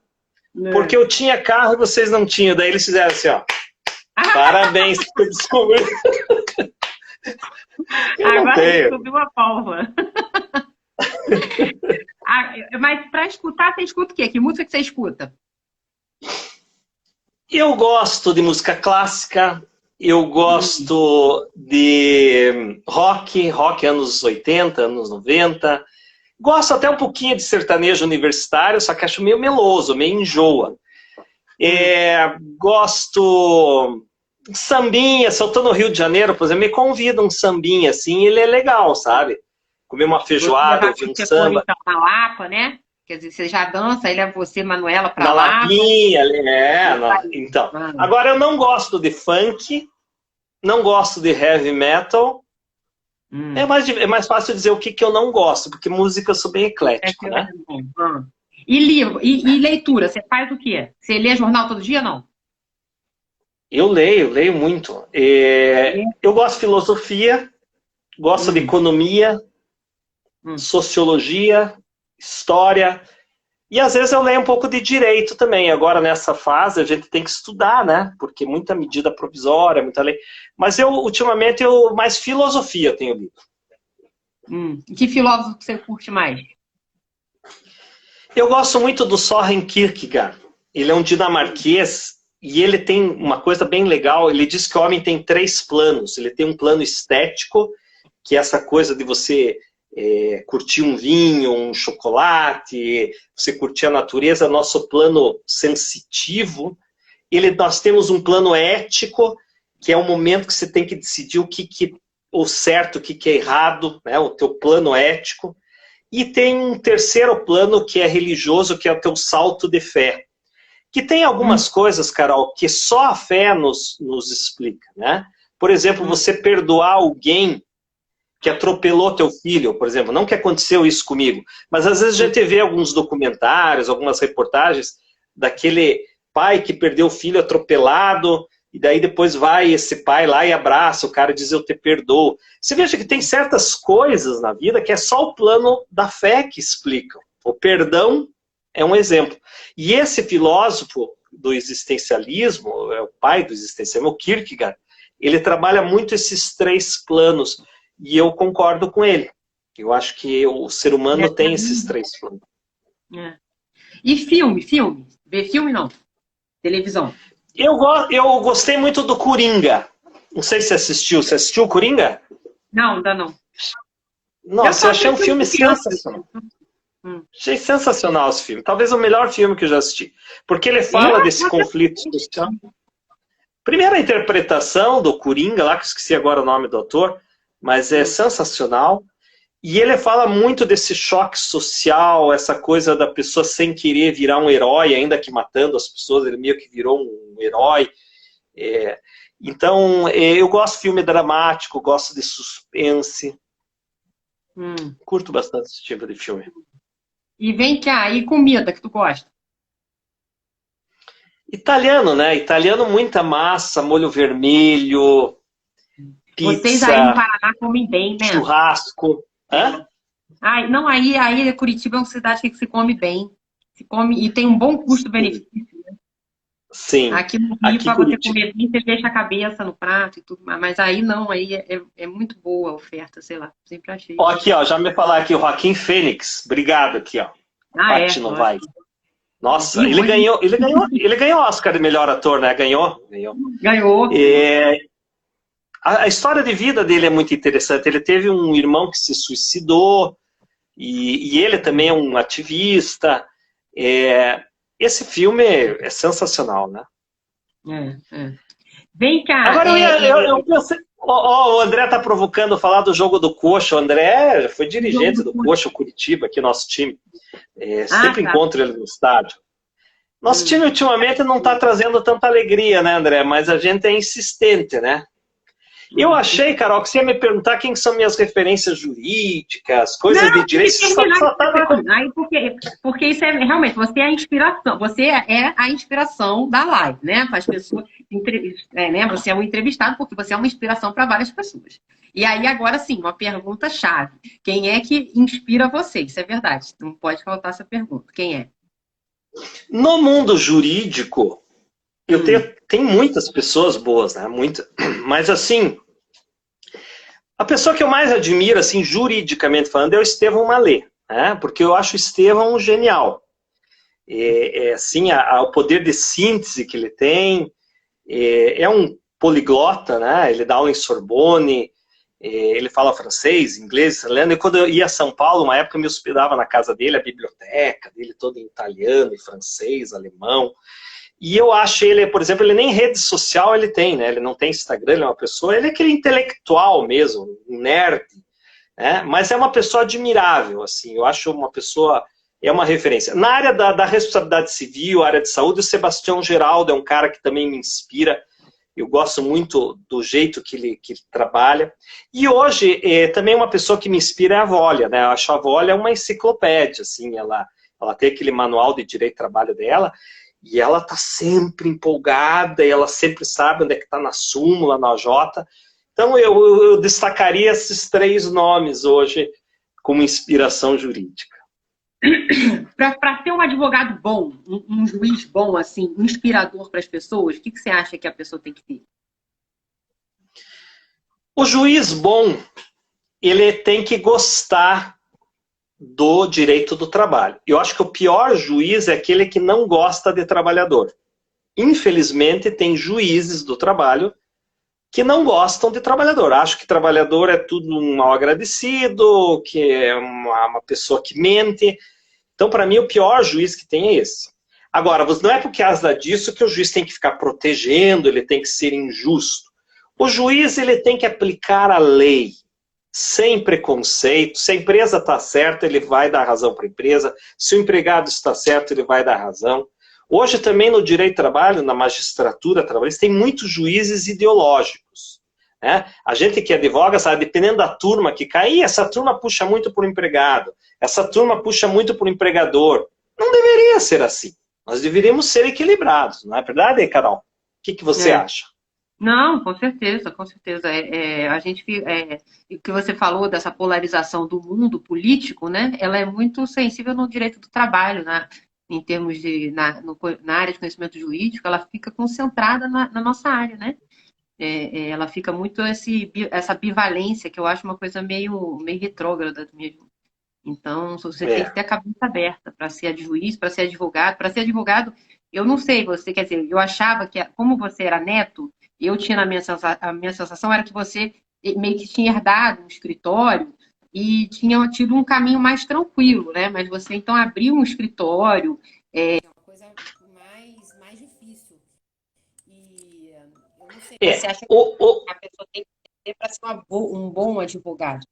porque eu tinha carro e vocês não tinham. Daí eles fizeram assim, ó. Parabéns por descobrir. Agora descobriu a pólvora. Mas para escutar, você escuta o quê? Que música que você escuta? Eu gosto de música clássica, eu gosto de rock anos 80, anos 90. Gosto até um pouquinho de sertanejo universitário, só que acho meio meloso, meio enjoa. Gosto de sambinha, se eu tô no Rio de Janeiro, por exemplo, me convida um sambinha assim, ele é legal, sabe? Comer uma feijoada, ouvir um samba. Então, na Lapa, né? Quer dizer, você já dança, aí leva você, Manuela, pra na Lapa. Lapinha, então. Agora, eu não gosto de funk, não gosto de heavy metal. É mais fácil dizer o que eu não gosto, porque música eu sou bem eclético, né? E livro, e leitura, você faz o quê? Você lê jornal todo dia, não? Eu leio muito. Eu gosto de filosofia, gosto de economia, sociologia, história, e às vezes eu leio um pouco de direito também. Agora, nessa fase, a gente tem que estudar, né? Porque muita medida provisória, muita lei. Mas ultimamente, mais filosofia eu tenho lido. Que filósofo você curte mais? Eu gosto muito do Søren Kierkegaard. Ele é um dinamarquês e ele tem uma coisa bem legal. Ele diz que o homem tem 3 planos. Ele tem um plano estético, que é essa coisa de você curtir um vinho, um chocolate, você curtir a natureza. Nosso plano sensitivo. Nós temos um plano ético, que é o momento que você tem que decidir o que o certo, o que é errado, né? O teu plano ético. E tem um terceiro plano que é religioso, que é o teu salto de fé. Que tem algumas coisas, Carol, que só a fé nos explica, né? Por exemplo, você perdoar alguém que atropelou teu filho, por exemplo, não que aconteceu isso comigo, mas às vezes a gente vê alguns documentários, algumas reportagens daquele pai que perdeu o filho atropelado, e daí depois vai esse pai lá e abraça o cara e diz, eu te perdoo. Você veja que tem certas coisas na vida que é só o plano da fé que explicam. O perdão é um exemplo. E esse filósofo do existencialismo, é o pai do existencialismo, o Kierkegaard, ele trabalha muito esses 3 planos. E eu concordo com ele. Eu acho que o ser humano tem esses 3 planos. E filme? Ver filme não? Televisão? Eu gostei muito do Coringa. Não sei se você assistiu. Você assistiu o Coringa? Não, ainda não. Nossa, eu achei um filme sensacional. Achei sensacional esse filme. Talvez o melhor filme que eu já assisti. Porque ele fala desse conflito social. Primeiro, a interpretação do Coringa, lá que eu esqueci agora o nome do ator, mas é sensacional. E ele fala muito desse choque social, essa coisa da pessoa sem querer virar um herói, ainda que matando as pessoas, ele meio que virou um herói. Então, eu gosto de filme dramático, gosto de suspense. Curto bastante esse tipo de filme. E vem cá, e comida que tu gosta? Italiano, né? Italiano, muita massa, molho vermelho, pizza, vocês aí no Paraná comem bem, né? churrasco. Hã? Não, aí Curitiba é uma cidade que se come bem. Se come, e tem um bom custo-benefício. Sim. Aqui no Rio, Aqui em para você Curitiba. comer bem, você deixa a cabeça no prato e tudo mais. Mas aí não, aí é muito boa a oferta, sei lá. Sempre achei Ó, isso. aqui, ó, já me falaram aqui, o Joaquim Fênix. Obrigado aqui, ó. Ah, Pati é, Novaes. ótimo. Nossa, E hoje ele ganhou Oscar de melhor ator, né? Ganhou. ganhou. É, a história de vida dele é muito interessante. Ele teve um irmão que se suicidou e ele também é um ativista. É, esse filme é sensacional, né? É. Vem cá, Agora eu pensei. O André tá provocando falar do jogo do Coxa. O André foi dirigente do Coxa, o Curitiba, aqui nosso time. Ah, Sempre tá. encontro ele no estádio. Nosso time ultimamente não está trazendo tanta alegria, né, André? Mas a gente é insistente, né? Eu achei, Carol, que você ia me perguntar quem são minhas referências jurídicas, coisas de Não, tem direito. que Você terminar só esse tá me... negócio. Aí, porque isso é realmente, você é a inspiração, você é a inspiração da live, né? Para as pessoas, né? Você é um entrevistado porque você é uma inspiração para várias pessoas. E aí, agora sim, uma pergunta chave. Quem é que inspira você? Isso é verdade. Não pode faltar essa pergunta. Quem é? No mundo jurídico, tem muitas pessoas boas, né? Muita. Mas assim, a pessoa que eu mais admiro, assim, juridicamente falando, é o Estevão Mallet, né? Porque eu acho o Estevão genial. Assim, o poder de síntese que ele tem, é um poliglota, né? Ele dá aula em Sorbonne, ele fala francês, inglês, italiano, e quando eu ia a São Paulo, uma época eu me hospedava na casa dele, a biblioteca dele toda em italiano, e francês, alemão, e eu acho ele, por exemplo, ele nem rede social ele tem, né? Ele não tem Instagram, ele é uma pessoa, ele é aquele intelectual mesmo, um nerd, né? Mas é uma pessoa admirável, assim, eu acho uma pessoa, é uma referência. Na área da responsabilidade civil, área de saúde, o Sebastião Geraldo é um cara que também me inspira. Eu gosto muito do jeito que ele trabalha. E hoje, também uma pessoa que me inspira é a Vólia, né? Eu acho a Vólia uma enciclopédia, assim, ela tem aquele manual de direito de trabalho dela, e ela está sempre empolgada, e ela sempre sabe onde é que está na súmula, na OJ. Então, eu destacaria esses 3 nomes hoje como inspiração jurídica. Para ser um advogado bom, um juiz bom, assim, inspirador para as pessoas, o que você acha que a pessoa tem que ter? O juiz bom, ele tem que gostar do direito do trabalho. Eu acho que o pior juiz é aquele que não gosta de trabalhador. Infelizmente, tem juízes do trabalho que não gostam de trabalhador. Acho que trabalhador é tudo um mal agradecido, que é uma pessoa que mente. Então, para mim, o pior juiz que tem é esse. Agora, não é por causa disso que o juiz tem que ficar protegendo, ele tem que ser injusto. O juiz ele tem que aplicar a lei, sem preconceito. Se a empresa está certa, ele vai dar razão para a empresa. Se o empregado está certo, ele vai dar razão. Hoje também no direito do trabalho, na magistratura trabalhista, tem muitos juízes ideológicos, né? A gente que advoga, sabe, dependendo da turma que cai, essa turma puxa muito para o empregado, essa turma puxa muito para o empregador. Não deveria ser assim. Nós deveríamos ser equilibrados, não é verdade, Carol? O que você acha? Não, com certeza, com certeza. O que você falou dessa polarização do mundo político, né? Ela é muito sensível no direito do trabalho, né? Em termos de na área de conhecimento jurídico, ela fica concentrada na nossa área, né? Ela fica muito essa bivalência que eu acho uma coisa meio retrógrada mesmo. Então, você tem que ter a cabeça aberta para ser juiz, para ser advogado. Para ser advogado, eu não sei, você, quer dizer, eu achava que, como você era neto, eu tinha a minha sensação era que você meio que tinha herdado um escritório e tinha tido um caminho mais tranquilo, né? Mas você, então, abriu um escritório. É uma coisa mais difícil. E eu não sei, você acha que a pessoa tem que ter para ser um bom advogado?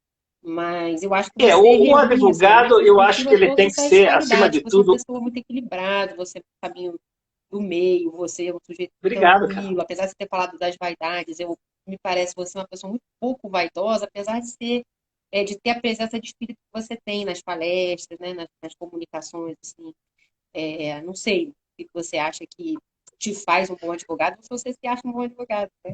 Mas eu acho que você o advogado, eu acho que ele tem que ser, acima de tudo... Você é uma pessoa muito equilibrada, você é um caminho do meio, você é um sujeito Obrigado, tranquilo, cara. apesar de você ter falado das vaidades, me parece você uma pessoa muito pouco vaidosa, apesar de ter a presença de espírito que você tem nas palestras, né, nas comunicações, assim. Não sei o que você acha que te faz um bom advogado, ou se você se acha um bom advogado, né?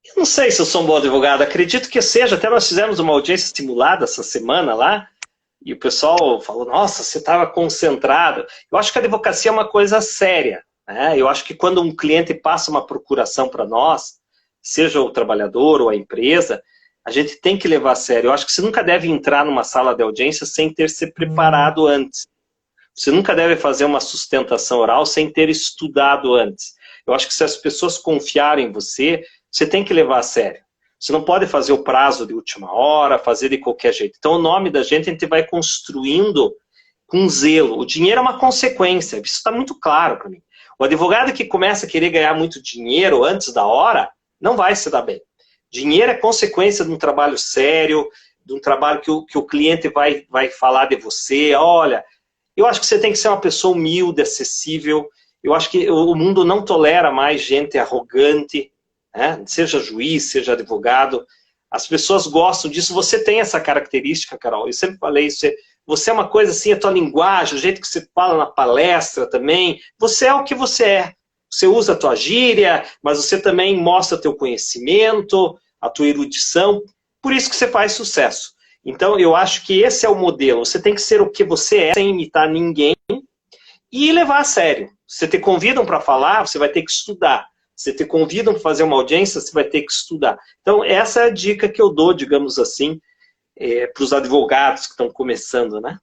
Eu não sei se eu sou um bom advogado, acredito que seja, até nós fizemos uma audiência simulada essa semana lá, E o pessoal falou, nossa, você estava concentrado. Eu acho que a advocacia é uma coisa séria, né? Eu acho que quando um cliente passa uma procuração para nós, seja o trabalhador ou a empresa, a gente tem que levar a sério. Eu acho que você nunca deve entrar numa sala de audiência sem ter se preparado antes. Você nunca deve fazer uma sustentação oral sem ter estudado antes. Eu acho que se as pessoas confiarem em você, você tem que levar a sério. Você não pode fazer o prazo de última hora, fazer de qualquer jeito. Então, o nome da gente a gente vai construindo com zelo. O dinheiro é uma consequência, isso está muito claro para mim. O advogado que começa a querer ganhar muito dinheiro antes da hora, não vai se dar bem. Dinheiro é consequência de um trabalho sério, de um trabalho que o cliente vai falar de você. Olha, eu acho que você tem que ser uma pessoa humilde, acessível. Eu acho que o mundo não tolera mais gente arrogante, né? Seja juiz, seja advogado. As pessoas gostam disso. Você tem essa característica, Carol. Eu sempre falei isso. Você é uma coisa assim, a tua linguagem, o jeito que você fala na palestra também. Você é o que você é. Você usa a tua gíria, mas você também mostra o teu conhecimento, a tua erudição. Por isso que você faz sucesso. Então, eu acho que esse é o modelo. Você tem que ser o que você é, sem imitar ninguém, e levar a sério. Se te convidam para falar, você vai ter que estudar. Se te convidam para fazer uma audiência, você vai ter que estudar. Então, essa é a dica que eu dou, digamos assim, para os advogados que estão começando, né?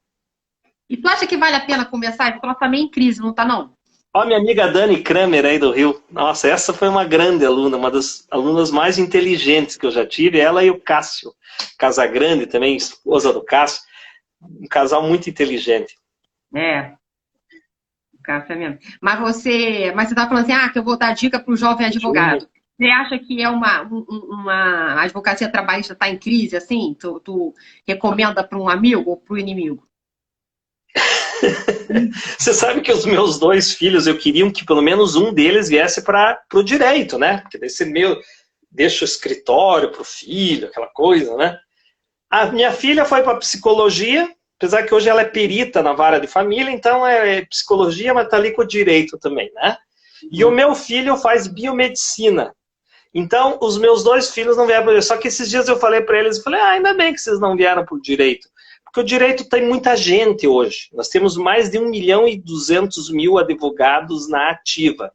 E tu acha que vale a pena começar? Porque ela tá meio em crise, não tá não? Ó, minha amiga Dani Kramer aí do Rio. Nossa, essa foi uma grande aluna, uma das alunas mais inteligentes que eu já tive. Ela e o Cássio Casagrande, também esposa do Cássio. Um casal muito inteligente. É, o Cássio é mesmo. Mas você tá falando assim, que eu vou dar dica para o jovem advogado. Você acha que é uma advocacia trabalhista está em crise, assim? Tu recomenda para um amigo ou para o inimigo? Você sabe que os meus 2 filhos, eu queria que pelo menos um deles viesse para o direito, né? Porque daí você deixa o escritório para o filho, aquela coisa, né? A minha filha foi para psicologia, apesar que hoje ela é perita na vara de família, então é psicologia, mas está ali com o direito também, né? E o meu filho faz biomedicina. Então, os meus 2 filhos não vieram para o direito. Só que esses dias eu falei para eles, ainda bem que vocês não vieram para o direito. Porque o direito tem muita gente hoje. Nós temos mais de 1.200.000 advogados na ativa.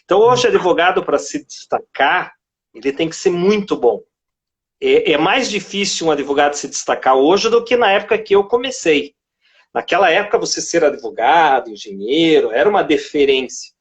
Então, hoje, advogado, para se destacar, ele tem que ser muito bom. É mais difícil um advogado se destacar hoje do que na época que eu comecei. Naquela época, você ser advogado, engenheiro, era uma deferência.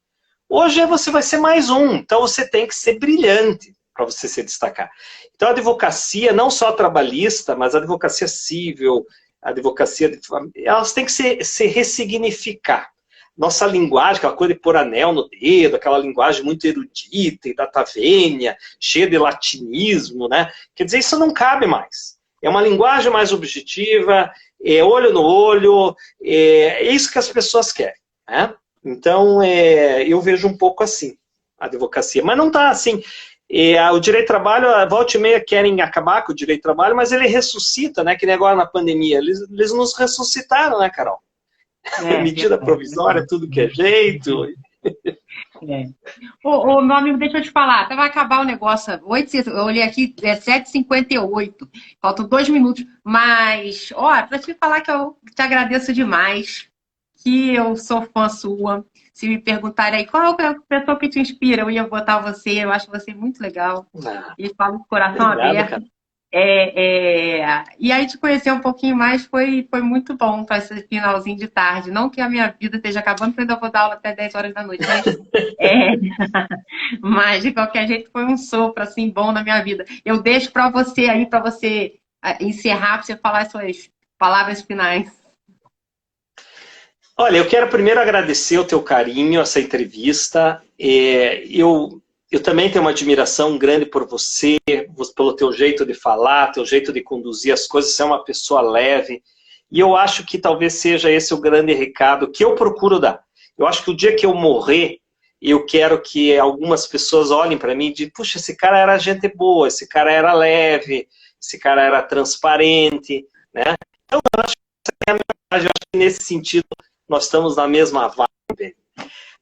Hoje, você vai ser mais um. Então, você tem que ser brilhante para você se destacar. Então, a advocacia, não só trabalhista, mas a advocacia civil, a advocacia, elas têm que se ressignificar. Nossa linguagem, aquela coisa de pôr anel no dedo, aquela linguagem muito erudita e datavênia, cheia de latinismo, né? Quer dizer, isso não cabe mais. É uma linguagem mais objetiva, é olho no olho, é isso que as pessoas querem, né? Então, eu vejo um pouco assim, a advocacia. Mas não está assim. O direito do trabalho, a volta e meia querem acabar com o direito do trabalho, mas ele ressuscita, né? Que nem agora na pandemia. Eles nos ressuscitaram, né, Carol? Medida provisória, tudo que é jeito. Ô, meu amigo, deixa eu te falar. Vai acabar o negócio. Eu olhei aqui, é 7h58. Faltam 2 minutos. Mas, para te falar que eu te agradeço demais. Que eu sou fã sua. Se me perguntarem aí, qual é a pessoa que te inspira, eu ia botar você. Eu acho você muito legal. E falo com o coração aberto. E aí te conhecer um pouquinho mais foi muito bom para esse finalzinho de tarde. Não que a minha vida esteja acabando, porque eu ainda vou dar aula até 10 horas da noite. Mas de qualquer jeito foi um sopro assim, bom na minha vida. Eu deixo para você aí, para você encerrar, para você falar as suas palavras finais. Olha, eu quero primeiro agradecer o teu carinho, essa entrevista. Eu também tenho uma admiração grande por você, pelo teu jeito de falar, teu jeito de conduzir as coisas. Você é uma pessoa leve. E eu acho que talvez seja esse o grande recado que eu procuro dar. Eu acho que o dia que eu morrer, eu quero que algumas pessoas olhem para mim e digam, puxa, esse cara era gente boa, esse cara era leve, esse cara era transparente, né? Então, eu acho que nesse sentido nós estamos na mesma vibe.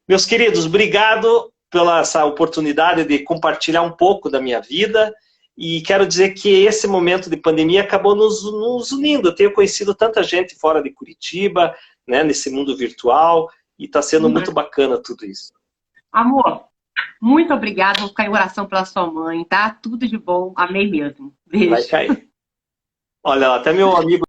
Meus queridos, obrigado pela essa oportunidade de compartilhar um pouco da minha vida. E quero dizer que esse momento de pandemia acabou nos unindo. Eu tenho conhecido tanta gente fora de Curitiba, né, nesse mundo virtual, e está sendo muito bacana tudo isso. Amor, muito obrigada. Vou ficar em oração pela sua mãe, tá? Tudo de bom. Amei mesmo. Beijo. Vai cair. Olha, até meu amigo